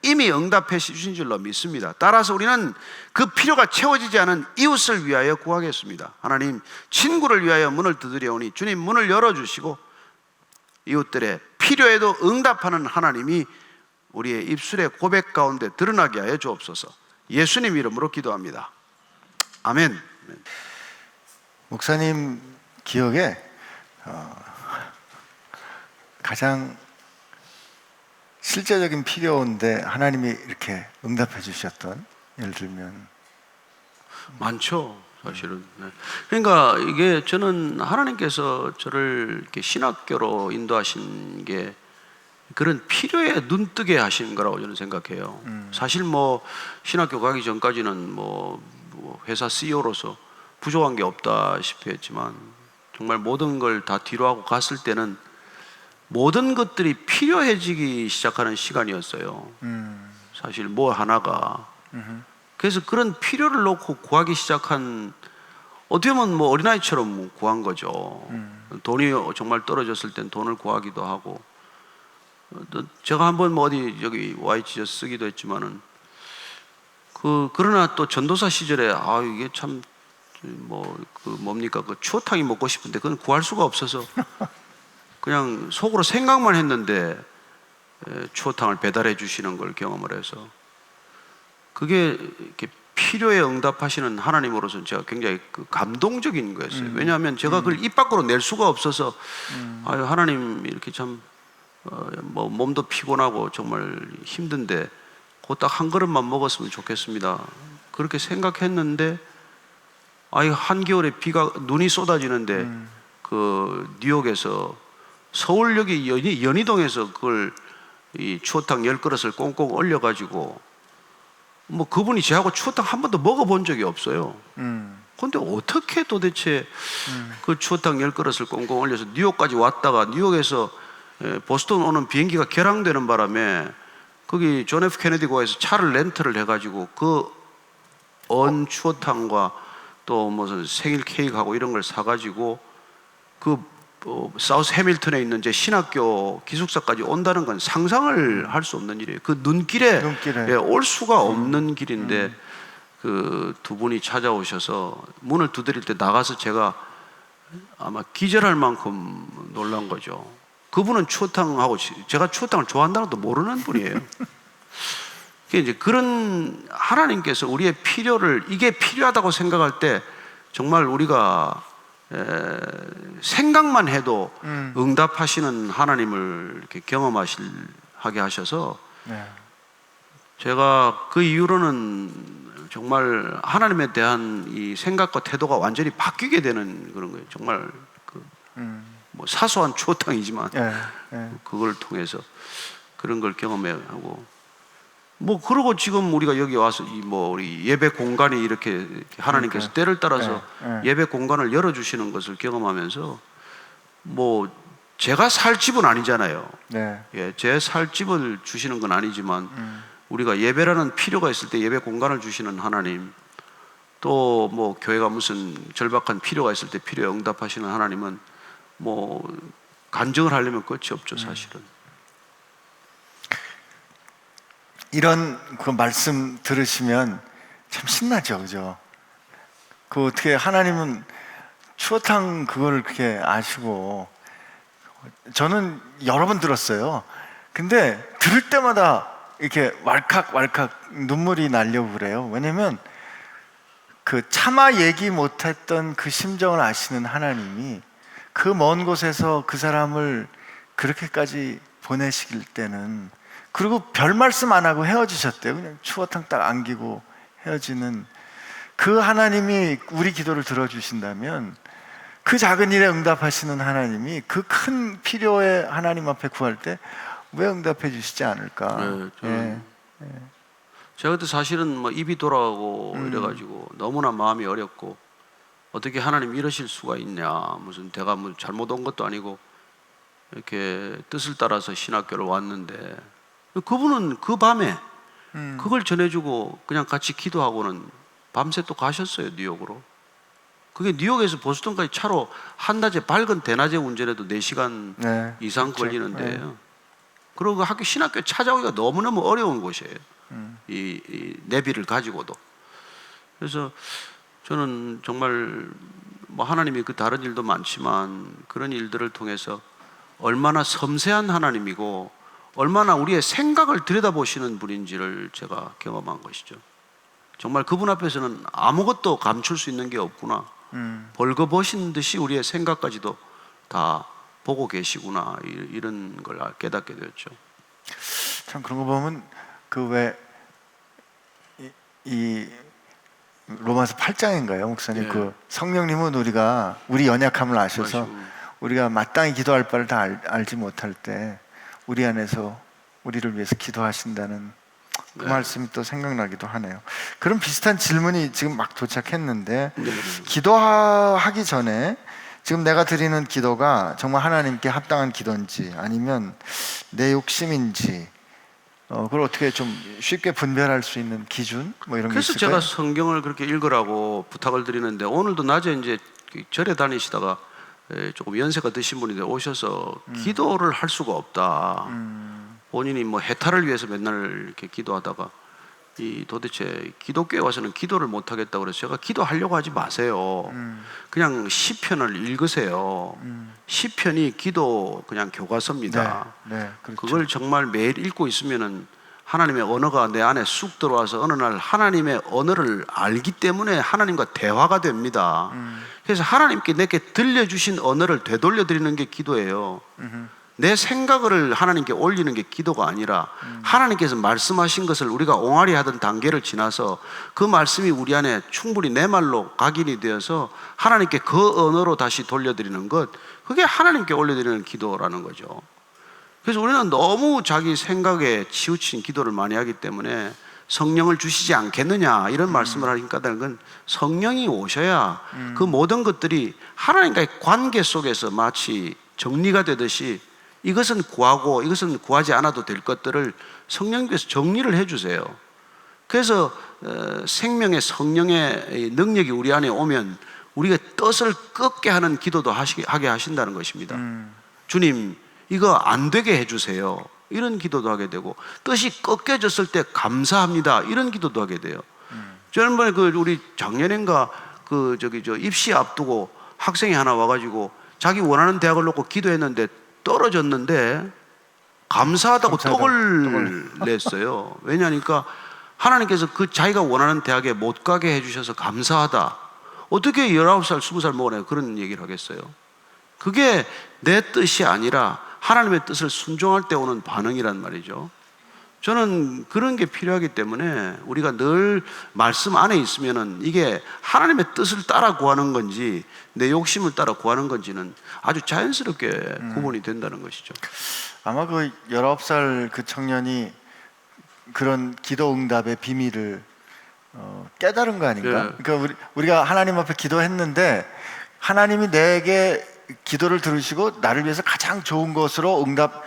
Speaker 1: 이미 응답해 주신 줄로 믿습니다. 따라서 우리는 그 필요가 채워지지 않은 이웃을 위하여 구하겠습니다. 하나님, 친구를 위하여 문을 두드려오니 주님 문을 열어주시고 이웃들의 필요에도 응답하는 하나님이 우리의 입술의 고백 가운데 드러나게 하여 주옵소서. 예수님 이름으로 기도합니다. 아멘.
Speaker 2: 목사님 기억에 가장 실제적인 필요인데 하나님이 이렇게 응답해 주셨던, 예를 들면
Speaker 1: 많죠, 사실은. 그러니까 이게 저는 하나님께서 저를 이렇게 신학교로 인도하신 게 그런 필요에 눈뜨게 하신 거라고 저는 생각해요. 사실 뭐 신학교 가기 전까지는 뭐 회사 CEO로서 부족한 게 없다시피 했지만 정말 모든 걸 다 뒤로하고 갔을 때는 모든 것들이 필요해지기 시작하는 시간이었어요. 사실 뭐 하나가. 그래서 그런 필요를 놓고 구하기 시작한, 어떻게 보면 뭐 어린아이처럼 구한 거죠. 돈이 정말 떨어졌을 땐 돈을 구하기도 하고, 제가 한번 뭐 어디 여기 YG에 쓰기도 했지만은 그러나 또 전도사 시절에 이게 참 뭡니까 그 추어탕이 먹고 싶은데 그건 구할 수가 없어서 그냥 속으로 생각만 했는데 추어탕을 배달해 주시는 걸 경험을 해서, 그게 이렇게 필요에 응답하시는 하나님으로서는 제가 굉장히 감동적인 거였어요. 왜냐하면 제가 그걸 입 밖으로 낼 수가 없어서 하나님 이렇게 참 뭐 몸도 피곤하고 정말 힘든데 그 딱 한 그릇만 먹었으면 좋겠습니다. 그렇게 생각했는데 한겨울에 눈이 쏟아지는데 그 뉴욕에서 서울역이 연희동에서 그걸 이 추어탕 10그릇을 꽁꽁 얼려가지고, 뭐 그분이 저하고 추어탕 한 번도 먹어본 적이 없어요. 근데 어떻게 도대체 그 추어탕 10그릇을 꽁꽁 얼려서 뉴욕까지 왔다가 뉴욕에서 보스턴 오는 비행기가 결항되는 바람에 거기 존 F 케네디 고에서 차를 렌트를 해가지고 그 추어탕과 또 무슨 생일 케이크하고 이런 걸 사가지고 사우스 해밀턴에 있는 제 신학교 기숙사까지 온다는 건 상상을 할 수 없는 일이에요. 그 눈길에 올 수가 없는 길인데 그 두 분이 찾아오셔서 문을 두드릴 때 나가서 제가 아마 기절할 만큼 놀란 거죠. 그분은 추어탕하고 제가 추어탕을 좋아한다는 것도 모르는 분이에요. 이제 그런 하나님께서 우리의 필요를, 이게 필요하다고 생각할 때 정말 우리가 생각만 해도 응답하시는 하나님을 이렇게 경험하게 하셔서 제가 그 이후로는 정말 하나님에 대한 이 생각과 태도가 완전히 바뀌게 되는 그런 거예요. 정말 뭐 사소한 추어탕이지만 그걸 통해서 그런 걸 경험하고, 뭐 그러고 지금 우리가 여기 와서 우리 예배 공간이 이렇게 하나님께서 때를 따라서 예배 공간을 열어주시는 것을 경험하면서, 뭐 제가 살 집은 아니잖아요. 제 살 집을 주시는 건 아니지만 우리가 예배라는 필요가 있을 때 예배 공간을 주시는 하나님, 또 뭐 교회가 무슨 절박한 필요가 있을 때 필요에 응답하시는 하나님은 뭐 간증을 하려면 끝이 없죠, 사실은.
Speaker 2: 이런 그 말씀 들으시면 참 신나죠, 그죠? 그 어떻게 하나님은 추어탕 그거를 그렇게 아시고, 저는 여러 번 들었어요. 근데 들을 때마다 이렇게 왈칵 눈물이 나려고 그래요. 왜냐면 그 차마 얘기 못했던 그 심정을 아시는 하나님이 그 먼 곳에서 그 사람을 그렇게까지 보내시길 때는, 그리고 별 말씀 안 하고 헤어지셨대요. 그냥 추어탕 딱 안기고 헤어지는 그 하나님이 우리 기도를 들어주신다면, 그 작은 일에 응답하시는 하나님이 그 큰 필요에 하나님 앞에 구할 때 왜 응답해 주시지 않을까?
Speaker 1: 제가 그때 사실은 뭐 입이 돌아가고 이래가지고 너무나 마음이 어렵고, 어떻게 하나님 이러실 수가 있냐, 무슨 내가 뭐 잘못 온 것도 아니고 이렇게 뜻을 따라서 신학교를 왔는데, 그분은 그 밤에 그걸 전해주고 그냥 같이 기도하고는 밤새 또 가셨어요, 뉴욕으로. 그게 뉴욕에서 보스턴까지 차로 한낮에 밝은 대낮에 운전해도 4시간
Speaker 2: 네,
Speaker 1: 이상
Speaker 2: 그렇죠.
Speaker 1: 걸리는데요. 그리고 그 신학교 찾아오기가 너무너무 어려운 곳이에요. 이 내비를 가지고도. 그래서 저는 정말 뭐 하나님이 그 다른 일도 많지만 그런 일들을 통해서 얼마나 섬세한 하나님이고 얼마나 우리의 생각을 들여다보시는 분인지를 제가 경험한 것이죠. 정말 그분 앞에서는 아무것도 감출 수 있는 게 없구나. 벌거벗은 듯이 우리의 생각까지도 다 보고 계시구나. 이런 걸 깨닫게 되었죠.
Speaker 2: 참 그런 거 보면 그 왜 이 로마서 8장인가요, 목사님?
Speaker 1: 예.
Speaker 2: 그 성령님은 우리 연약함을 아셔서
Speaker 1: 아시고.
Speaker 2: 우리가 마땅히 기도할 바를 다 알지 못할 때 우리 안에서 우리를 위해서 기도하신다는 그
Speaker 1: 네.
Speaker 2: 말씀이 또 생각나기도 하네요. 그런 비슷한 질문이 지금 막 도착했는데
Speaker 1: 네.
Speaker 2: 기도하기 전에 지금 내가 드리는 기도가 정말 하나님께 합당한 기도인지 아니면 내 욕심인지 그걸 어떻게 좀 쉽게 분별할 수 있는 기준 뭐 이런 게
Speaker 1: 그래서
Speaker 2: 있을까요?
Speaker 1: 제가 성경을 그렇게 읽으라고 부탁을 드리는데 오늘도 낮에 이제 절에 다니시다가 조금 연세가 드신 분이 오셔서 기도를 할 수가 없다. 본인이 뭐 해탈을 위해서 맨날 이렇게 기도하다가 도대체 기독교에 와서는 기도를 못 하겠다고 그래서 제가 기도하려고 하지 마세요. 그냥 시편을 읽으세요. 시편이 기도 그냥 교과서입니다.
Speaker 2: 네, 그렇죠.
Speaker 1: 그걸 정말 매일 읽고 있으면은 하나님의 언어가 내 안에 쑥 들어와서 어느 날 하나님의 언어를 알기 때문에 하나님과 대화가 됩니다. 그래서 하나님께 내게 들려주신 언어를 되돌려 드리는 게 기도예요. 내 생각을 하나님께 올리는 게 기도가 아니라 하나님께서 말씀하신 것을 우리가 옹알이 하던 단계를 지나서 그 말씀이 우리 안에 충분히 내 말로 각인이 되어서 하나님께 그 언어로 다시 돌려드리는 것, 그게 하나님께 올려드리는 기도라는 거죠. 그래서 우리는 너무 자기 생각에 치우친 기도를 많이 하기 때문에 성령을 주시지 않겠느냐 이런 말씀을 하긴 까다로운 건 성령이 오셔야 그 모든 것들이 하나님과의 관계 속에서 마치 정리가 되듯이 이것은 구하고 이것은 구하지 않아도 될 것들을 성령께서 정리를 해주세요. 그래서 생명의 성령의 능력이 우리 안에 오면 우리가 뜻을 꺾게 하는 기도도 하게 하신다는 것입니다. 주님 이거 안 되게 해주세요. 이런 기도도 하게 되고 뜻이 꺾여졌을 때 감사합니다. 이런 기도도 하게 돼요. 지난번에 우리 작년인가 입시 앞두고 학생이 하나 와가지고 자기 원하는 대학을 놓고 기도했는데 떨어졌는데 감사하다고 떡을 냈어요. 왜냐하니까 하나님께서 그 자기가 원하는 대학에 못 가게 해주셔서 감사하다. 어떻게 19살, 20살 먹어내 그런 얘기를 하겠어요? 그게 내 뜻이 아니라 하나님의 뜻을 순종할 때 오는 반응이란 말이죠. 저는 그런 게 필요하기 때문에 우리가 늘 말씀 안에 있으면은 이게 하나님의 뜻을 따라 구하는 건지 내 욕심을 따라 구하는 건지는 아주 자연스럽게 구분이 된다는 것이죠.
Speaker 2: 아마 그 19살 그 청년이 그런 기도 응답의 비밀을 깨달은 거 아닌가?
Speaker 1: 예.
Speaker 2: 그러니까 우리가 하나님 앞에 기도했는데 하나님이 내게 기도를 들으시고 나를 위해서 가장 좋은 것으로 그러니까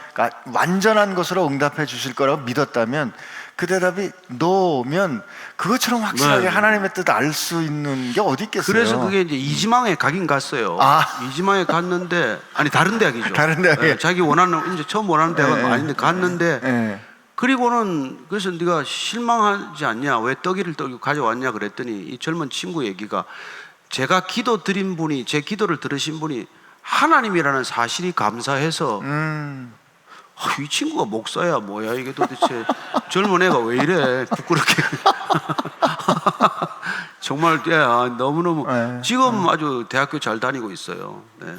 Speaker 2: 완전한 것으로 응답해 주실 거라고 믿었다면 그 대답이 노면 그것처럼 확실하게
Speaker 1: 네.
Speaker 2: 하나님의 뜻을 알 수 있는 게 어디 있겠어요?
Speaker 1: 그래서 그게 이제 이지망에 가긴 갔어요. 이지망에 갔는데 아니 다른 대학이죠.
Speaker 2: 다른 대학에.
Speaker 1: 예, 자기 원하는 이제 처음 원하는 대학은 아닌데 갔는데
Speaker 2: 예.
Speaker 1: 그리고는 그래서 네가 실망하지 않냐? 왜 떡이를 가져왔냐? 그랬더니 이 젊은 친구 얘기가 제가 기도 드린 분이 제 기도를 들으신 분이 하나님이라는 사실이 감사해서 이 친구가 목사야 뭐야 이게 도대체 젊은 애가 왜 이래 부끄럽게 정말 너무너무
Speaker 2: 네.
Speaker 1: 지금 아주 대학교 잘 다니고 있어요. 네.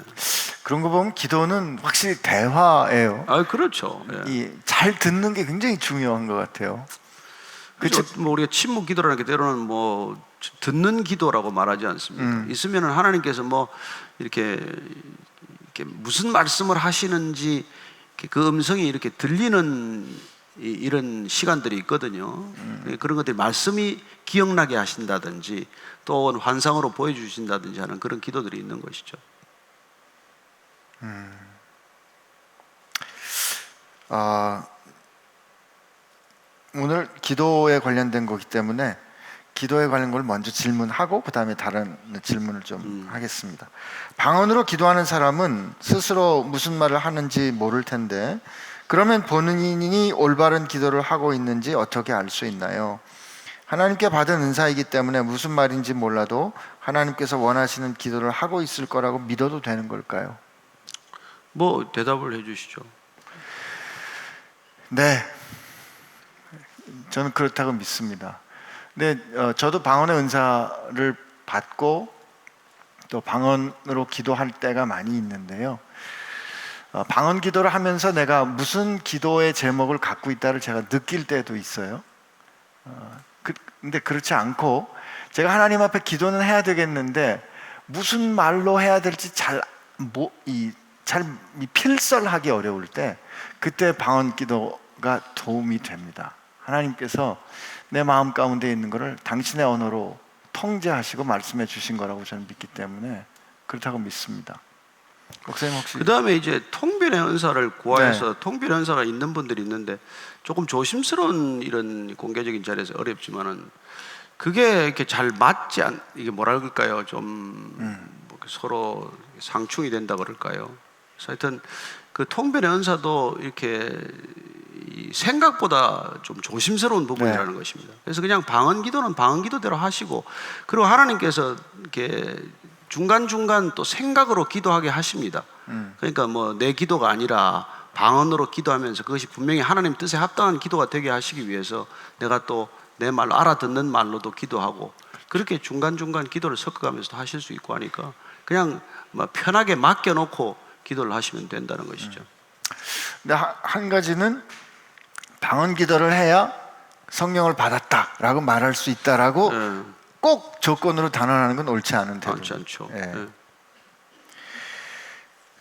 Speaker 2: 그런 거 보면 기도는 확실히 대화예요.
Speaker 1: 그렇죠. 예.
Speaker 2: 잘 듣는 게 굉장히 중요한 것 같아요.
Speaker 1: 그렇죠. 뭐 우리가 침묵 기도라는 게 때로는 뭐 듣는 기도라고 말하지 않습니까? 있으면은 하나님께서 뭐 이렇게 무슨 말씀을 하시는지 그 음성이 이렇게 들리는 이런 시간들이 있거든요. 그런 것들이 말씀이 기억나게 하신다든지 또 환상으로 보여주신다든지 하는 그런 기도들이 있는 것이죠.
Speaker 2: 오늘 기도에 관련된 거기 때문에 기도에 관련 걸 먼저 질문하고 그 다음에 다른 질문을 좀 하겠습니다. 방언으로 기도하는 사람은 스스로 무슨 말을 하는지 모를 텐데 그러면 본인이 올바른 기도를 하고 있는지 어떻게 알 수 있나요? 하나님께 받은 은사이기 때문에 무슨 말인지 몰라도 하나님께서 원하시는 기도를 하고 있을 거라고 믿어도 되는 걸까요?
Speaker 1: 뭐 대답을 해주시죠.
Speaker 2: 네, 저는 그렇다고 믿습니다. 근데 저도 방언의 은사를 받고 또 방언으로 기도할 때가 많이 있는데요. 방언 기도를 하면서 내가 무슨 기도의 제목을 갖고 있다를 제가 느낄 때도 있어요. 근데 그렇지 않고 제가 하나님 앞에 기도는 해야 되겠는데 무슨 말로 해야 될지 잘 필설하기 어려울 때 그때 방언 기도가 도움이 됩니다. 하나님께서 내 마음 가운데 있는 것을 당신의 언어로 통제하시고 말씀해 주신 거라고 저는 믿기 때문에 그렇다고 믿습니다. 목사님 혹시
Speaker 1: 그 다음에 이제 통변의 은사를 구하여서
Speaker 2: 네.
Speaker 1: 통변의 은사가 있는 분들이 있는데 조금 조심스러운 이런 공개적인 자리에서 어렵지만은 그게 이렇게 잘 맞지 않 이게 뭐라 그럴까요? 좀 뭐 서로 상충이 된다 그럴까요? 그래서 하여튼 그 통변의 은사도 이렇게 생각보다 좀 조심스러운 부분이라는
Speaker 2: 네.
Speaker 1: 것입니다. 그래서 그냥 방언 기도는 방언 기도대로 하시고 그리고 하나님께서 이렇게 중간중간 또 생각으로 기도하게 하십니다. 그러니까 뭐 내 기도가 아니라 방언으로 기도하면서 그것이 분명히 하나님 뜻에 합당한 기도가 되게 하시기 위해서 내가 또 내 말로 알아듣는 말로도 기도하고 그렇게 중간중간 기도를 섞어가면서도 하실 수 있고 하니까 그냥 뭐 편하게 맡겨놓고 기도를 하시면 된다는 것이죠.
Speaker 2: 근데 한 가지는 방언 기도를 해야 성령을 받았다라고 말할 수 있다라고 꼭 조건으로 단언하는 건 옳지 않은 태도.
Speaker 1: 많지 않죠.
Speaker 2: 예.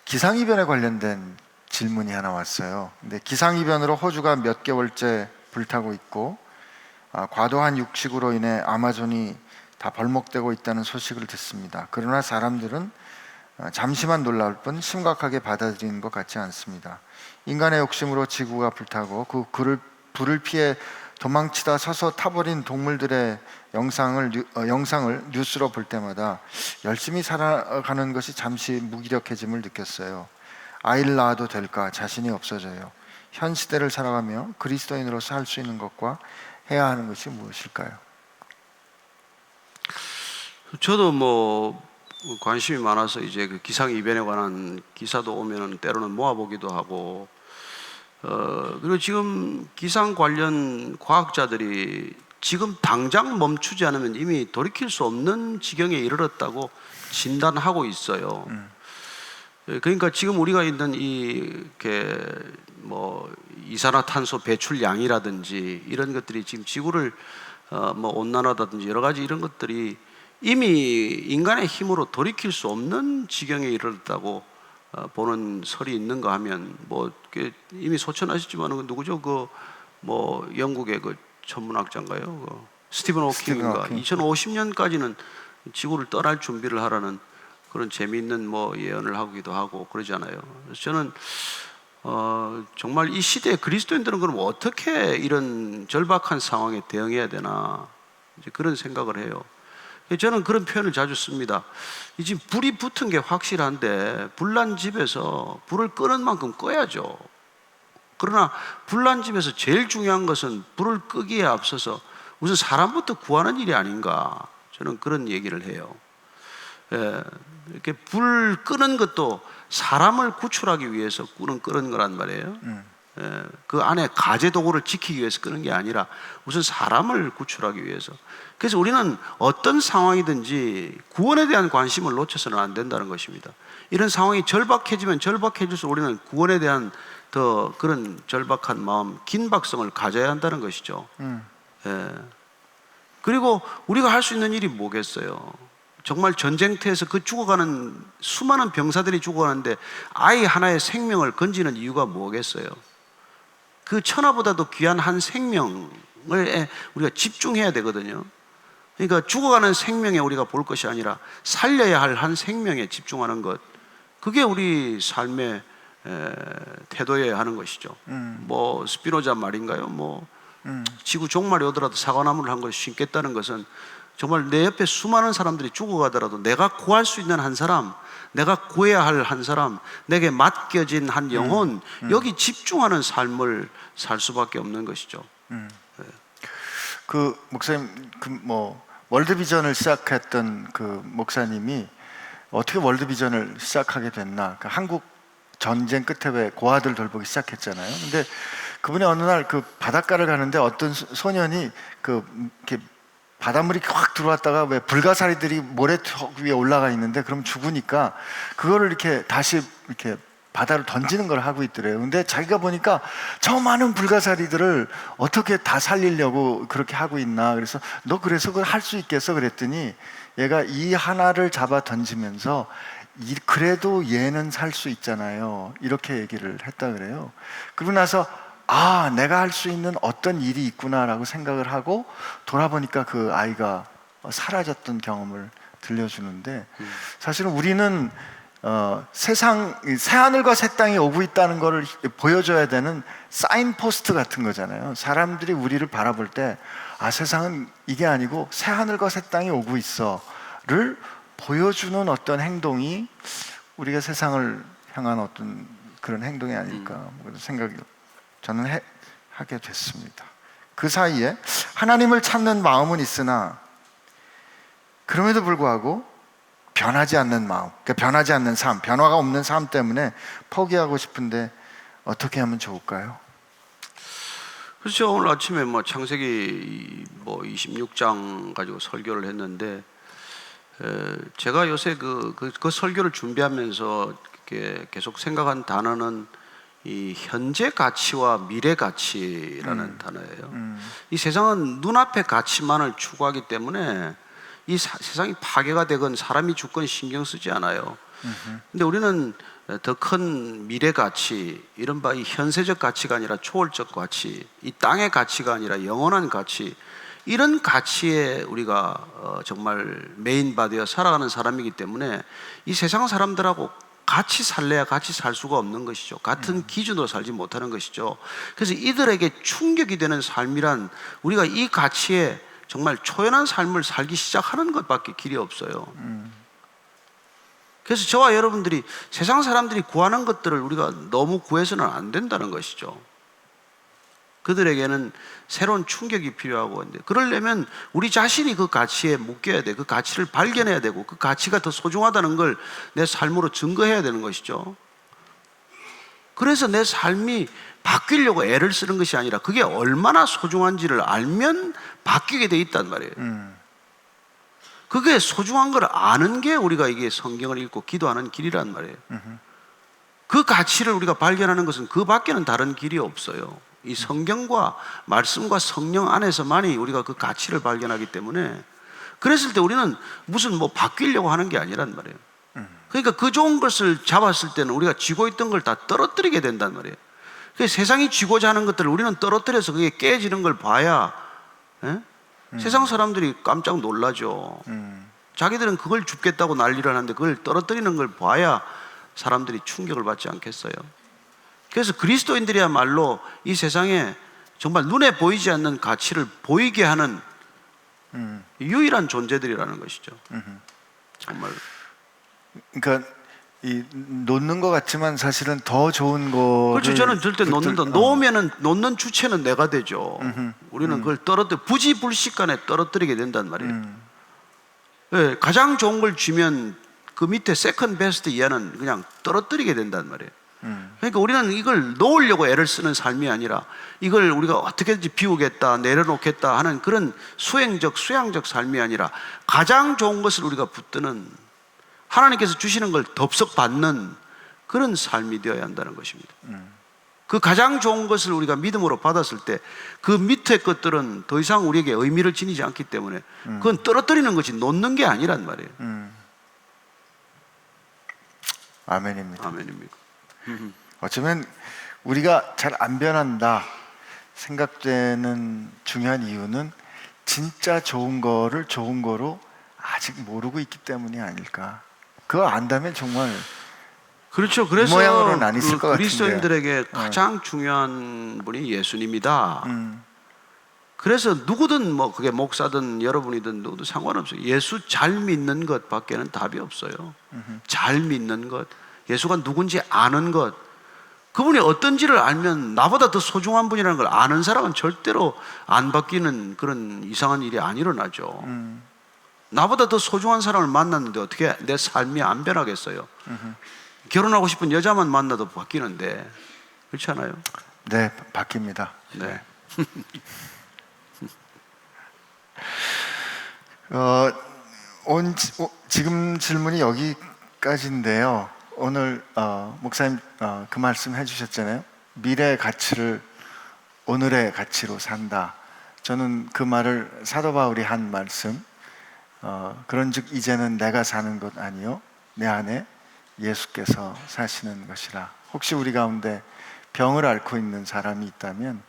Speaker 2: 기상이변에 관련된 질문이 하나 왔어요. 근데 기상이변으로 호주가 몇 개월째 불타고 있고 과도한 육식으로 인해 아마존이 다 벌목되고 있다는 소식을 듣습니다. 그러나 사람들은 잠시만 놀라울 뿐 심각하게 받아들이는 것 같지 않습니다. 인간의 욕심으로 지구가 불타고 그 불을 피해 도망치다 서서 타버린 동물들의 영상을 뉴스로 볼 때마다 열심히 살아가는 것이 잠시 무기력해짐을 느꼈어요. 아이를 낳아도 될까 자신이 없어져요. 현 시대를 살아가며 그리스도인으로서 할 수 있는 것과 해야 하는 것이 무엇일까요?
Speaker 1: 저도 뭐 관심이 많아서 이제 그 기상 이변에 관한 기사도 오면은 때로는 모아보기도 하고 그리고 지금 기상 관련 과학자들이 지금 당장 멈추지 않으면 이미 돌이킬 수 없는 지경에 이르렀다고 진단하고 있어요. 그러니까 지금 우리가 있는 이렇게 뭐 이산화탄소 배출량이라든지 이런 것들이 지금 지구를 뭐 온난화라든지 여러 가지 이런 것들이 이미 인간의 힘으로 돌이킬 수 없는 지경에 이르렀다고 보는 설이 있는가 하면 뭐 이미 소천하셨지만은 누구죠? 그 뭐 영국의 그 천문학자인가요? 그 스티븐 호킹인가? 2050년까지는 지구를 떠날 준비를 하라는 그런 재미있는 뭐 예언을 하기도 하고 그러잖아요. 그래서 저는 정말 이 시대의 그리스도인들은 그럼 어떻게 이런 절박한 상황에 대응해야 되나 이제 그런 생각을 해요. 저는 그런 표현을 자주 씁니다. 이 지금 불이 붙은 게 확실한데 불난 집에서 불을 끄는 만큼 꺼야죠. 그러나 불난 집에서 제일 중요한 것은 불을 끄기에 앞서서 우선 사람부터 구하는 일이 아닌가 저는 그런 얘기를 해요. 이렇게 불 끄는 것도 사람을 구출하기 위해서 끄는 거란 말이에요. 그 안에 가재 도구를 지키기 위해서 끄는 게 아니라 우선 사람을 구출하기 위해서. 그래서 우리는 어떤 상황이든지 구원에 대한 관심을 놓쳐서는 안 된다는 것입니다. 이런 상황이 절박해지면 절박해질수록 우리는 구원에 대한 더 그런 절박한 마음, 긴박성을 가져야 한다는 것이죠. 그리고 우리가 할 수 있는 일이 뭐겠어요? 정말 전쟁터에서 그 죽어가는 수많은 병사들이 죽어가는데 아이 하나의 생명을 건지는 이유가 뭐겠어요? 그 천하보다도 귀한 한 생명을 우리가 집중해야 되거든요. 그러니까 죽어가는 생명에 우리가 볼 것이 아니라 살려야 할 한 생명에 집중하는 것, 그게 우리 삶의 태도여야 하는 것이죠. 뭐 스피노자 말인가요? 뭐 지구 종말이 오더라도 사과나무를 한 그루 심겠다는 것은 정말 내 옆에 수많은 사람들이 죽어가더라도 내가 구할 수 있는 한 사람, 내가 구해야 할 한 사람, 내게 맡겨진 한 영혼, 여기 집중하는 삶을 살 수밖에 없는 것이죠.
Speaker 2: 그 목사님 월드비전을 시작했던 그 목사님이 어떻게 월드비전을 시작하게 됐나? 그 한국 전쟁 끝에 왜 고아들 돌보기 시작했잖아요. 근데 그분이 어느 날 그 바닷가를 가는데 어떤 소년이 이렇게 바닷물이 확 들어왔다가 왜 불가사리들이 모래 위에 올라가 있는데 그럼 죽으니까 그거를 이렇게 다시 이렇게 바다로 던지는 걸 하고 있더래요. 근데 자기가 보니까 저 많은 불가사리들을 어떻게 다 살리려고 그렇게 하고 있나. 그래서 너 그래서 그걸 할 수 있겠어? 그랬더니 얘가 이 하나를 잡아 던지면서 그래도 얘는 살 수 있잖아요. 이렇게 얘기를 했다 그래요. 그러고 나서 내가 할 수 있는 어떤 일이 있구나라고 생각을 하고 돌아보니까 그 아이가 사라졌던 경험을 들려주는데, 사실은 우리는 새하늘과 새 땅이 오고 있다는 것을 보여줘야 되는 사인포스트 같은 거잖아요. 사람들이 우리를 바라볼 때 세상은 이게 아니고 새하늘과 새 땅이 오고 있어를 보여주는 어떤 행동이 우리가 세상을 향한 어떤 그런 행동이 아닐까 그런 생각이 저는 하게 됐습니다. 그 사이에 하나님을 찾는 마음은 있으나 그럼에도 불구하고 변하지 않는 마음, 그러니까 변하지 않는 삶, 변화가 없는 삶 때문에 포기하고 싶은데 어떻게 하면 좋을까요?
Speaker 1: 그렇죠. 오늘 아침에 창세기 26장 가지고 설교를 했는데 제가 요새 그 설교를 준비하면서 이렇게 계속 생각한 단어는 이 현재 가치와 미래 가치라는 단어예요. 이 세상은 눈앞의 가치만을 추구하기 때문에 이 세상이 파괴가 되건 사람이 죽건 신경 쓰지 않아요. 근데 우리는 더 큰 미래 가치, 이른바 이 현세적 가치가 아니라 초월적 가치, 이 땅의 가치가 아니라 영원한 가치, 이런 가치에 우리가 정말 메인바디어 살아가는 사람이기 때문에 이 세상 사람들하고 같이 살래야 같이 살 수가 없는 것이죠. 같은 기준으로 살지 못하는 것이죠. 그래서 이들에게 충격이 되는 삶이란 우리가 이 가치에 정말 초연한 삶을 살기 시작하는 것밖에 길이 없어요. 그래서 저와 여러분들이 세상 사람들이 구하는 것들을 우리가 너무 구해서는 안 된다는 것이죠. 그들에게는 새로운 충격이 필요하고, 그러려면 우리 자신이 그 가치에 묶여야 돼. 그 가치를 발견해야 되고 그 가치가 더 소중하다는 걸 내 삶으로 증거해야 되는 것이죠. 그래서 내 삶이 바뀌려고 애를 쓰는 것이 아니라 그게 얼마나 소중한지를 알면 바뀌게 돼 있단 말이에요. 그게 소중한 걸 아는 게 우리가 이게 성경을 읽고 기도하는 길이란 말이에요. 그 가치를 우리가 발견하는 것은 그 밖에는 다른 길이 없어요. 이 성경과 말씀과 성령 안에서만이 우리가 그 가치를 발견하기 때문에, 그랬을 때 우리는 무슨 바뀌려고 하는 게 아니란 말이에요. 그러니까 그 좋은 것을 잡았을 때는 우리가 쥐고 있던 걸 다 떨어뜨리게 된단 말이에요. 그래서 세상이 쥐고자 하는 것들을 우리는 떨어뜨려서 그게 깨지는 걸 봐야 세상 사람들이 깜짝 놀라죠. 자기들은 그걸 줍겠다고 난리를 하는데 그걸 떨어뜨리는 걸 봐야 사람들이 충격을 받지 않겠어요? 그래서 그리스도인들이야말로 이 세상에 정말 눈에 보이지 않는 가치를 보이게 하는 유일한 존재들이라는 것이죠. 정말.
Speaker 2: 그러니까 이 놓는 것 같지만 사실은 더 좋은 거.
Speaker 1: 그렇죠. 저는 절대 놓는 주체는 내가 되죠. 우리는 그걸 부지불식간에 떨어뜨리게 된단 말이에요. 네, 가장 좋은 걸 주면 그 밑에 세컨 베스트 이하는 그냥 떨어뜨리게 된단 말이에요. 그러니까 우리는 이걸 놓으려고 애를 쓰는 삶이 아니라 이걸 우리가 어떻게든지 비우겠다, 내려놓겠다 하는 그런 수양적 삶이 아니라 가장 좋은 것을 우리가 붙드는, 하나님께서 주시는 걸 덥석 받는 그런 삶이 되어야 한다는 것입니다. 그 가장 좋은 것을 우리가 믿음으로 받았을 때 그 밑에 것들은 더 이상 우리에게 의미를 지니지 않기 때문에 그건 떨어뜨리는 것이 놓는 게 아니란 말이에요.
Speaker 2: 아멘입니다.
Speaker 1: 아멘입니다.
Speaker 2: 어쩌면 우리가 잘 안 변한다 생각되는 중요한 이유는 진짜 좋은 거를 좋은 거로 아직 모르고 있기 때문이 아닐까. 그거 안다면 정말
Speaker 1: 그렇죠. 그래서
Speaker 2: 모양으로는 안 있을 것 같은데.
Speaker 1: 그리스도인들에게 가장 중요한 분이 예수님이다. 그래서 누구든 뭐 그게 목사든 여러분이든 누구든 상관없어요. 예수 잘 믿는 것 밖에는 답이 없어요. 잘 믿는 것, 예수가 누군지 아는 것, 그분이 어떤지를 알면 나보다 더 소중한 분이라는 걸 아는 사람은 절대로 안 바뀌는 그런 이상한 일이 안 일어나죠. 나보다 더 소중한 사람을 만났는데 어떻게 내 삶이 안 변하겠어요? 결혼하고 싶은 여자만 만나도 바뀌는데, 그렇지 않아요?
Speaker 2: 네, 바뀝니다.
Speaker 1: 네.
Speaker 2: 지금 질문이 여기까지인데요. 오늘 목사님 그 말씀 해주셨잖아요. 미래의 가치를 오늘의 가치로 산다. 저는 그 말을 사도 바울이 한 말씀, 그런즉 이제는 내가 사는 것 아니요 내 안에 예수께서 사시는 것이라. 혹시 우리 가운데 병을 앓고 있는 사람이 있다면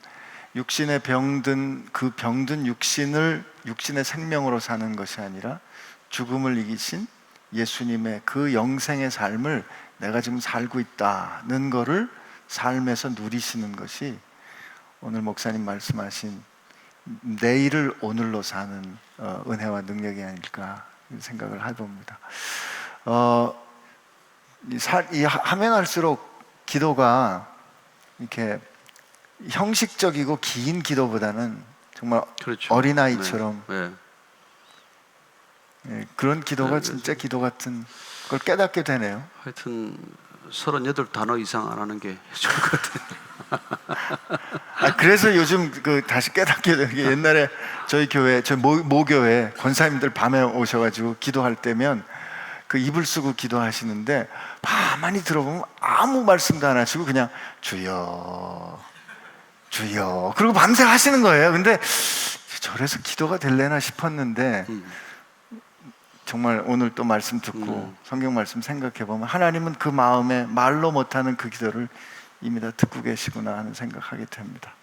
Speaker 2: 육신의 병든 그 병든 육신을 육신의 생명으로 사는 것이 아니라 죽음을 이기신 예수님의 그 영생의 삶을 내가 지금 살고 있다는 것을 삶에서 누리시는 것이 오늘 목사님 말씀하신 내일을 오늘로 사는 은혜와 능력이 아닐까 생각을 해봅니다. 하면 할수록 기도가 이렇게 형식적이고 긴 기도보다는 정말
Speaker 1: 그렇죠.
Speaker 2: 어린아이처럼
Speaker 1: 네.
Speaker 2: 예, 그런 기도가 진짜 기도 같은 걸 깨닫게 되네요.
Speaker 1: 하여튼 38단어 이상 안 하는 게 좋을 것 같아요.
Speaker 2: 그래서 요즘 다시 깨닫게 되는 게 옛날에 저희 교회, 저희 모교회 권사님들 밤에 오셔가지고 기도할 때면 그 이불 쓰고 기도하시는데 가만히 들어보면 아무 말씀도 안 하시고 그냥 주여 주여 그리고 밤새 하시는 거예요. 근데 저래서 기도가 될래나 싶었는데 정말 오늘 또 말씀 듣고 성경 말씀 생각해 보면 하나님은 그 마음에 말로 못하는 그 기도를 이미 다 듣고 계시구나 하는 생각하게 됩니다.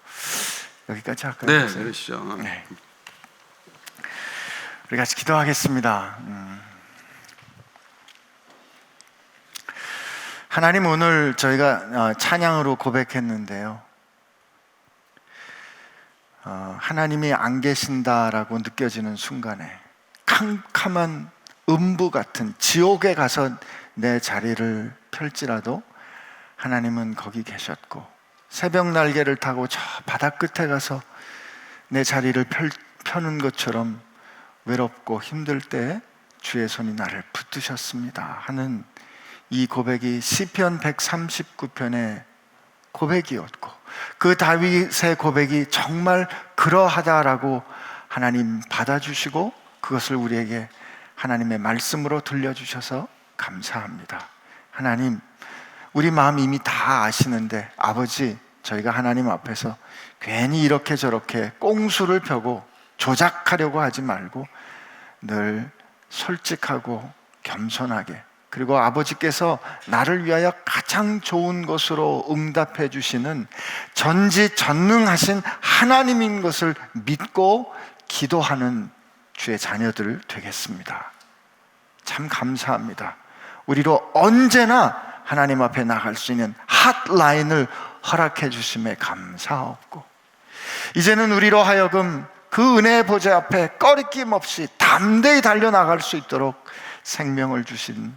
Speaker 2: 여기까지 할까요?
Speaker 1: 네, 그러시죠.
Speaker 2: 네. 우리 같이 기도하겠습니다. 하나님, 오늘 저희가 찬양으로 고백했는데요, 하나님이 안 계신다라고 느껴지는 순간에 캄캄한 음부 같은 지옥에 가서 내 자리를 펼지라도 하나님은 거기 계셨고, 새벽 날개를 타고 저 바다 끝에 가서 내 자리를 펴는 것처럼 외롭고 힘들 때 주의 손이 나를 붙드셨습니다 하는 이 고백이 시편 139편의 고백이었고, 그 다윗의 고백이 정말 그러하다라고 하나님 받아주시고 그것을 우리에게 하나님의 말씀으로 들려주셔서 감사합니다. 하나님, 우리 마음 이미 다 아시는데 아버지, 저희가 하나님 앞에서 괜히 이렇게 저렇게 꽁수를 펴고 조작하려고 하지 말고 늘 솔직하고 겸손하게, 그리고 아버지께서 나를 위하여 가장 좋은 것으로 응답해 주시는 전지전능하신 하나님인 것을 믿고 기도하는 주의 자녀들 되겠습니다. 참 감사합니다. 우리로 언제나 하나님 앞에 나갈 수 있는 핫라인을 허락해 주심에 감사하옵고, 이제는 우리로 하여금 그 은혜의 보좌 앞에 꺼리낌 없이 담대히 달려나갈 수 있도록 생명을 주신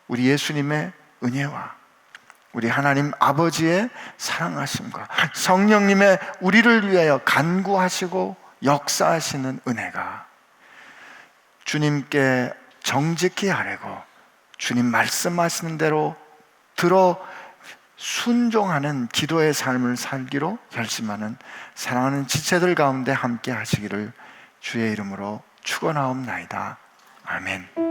Speaker 2: 우리 예수님의 은혜와 우리 하나님 아버지의 사랑하심과 성령님의 우리를 위하여 간구하시고 역사하시는 은혜가 주님께 정직히 아뢰고 주님 말씀하시는 대로 들어 순종하는 기도의 삶을 살기로 결심하는 사랑하는 지체들 가운데 함께 하시기를 주의 이름으로 축원하옵나이다. 아멘.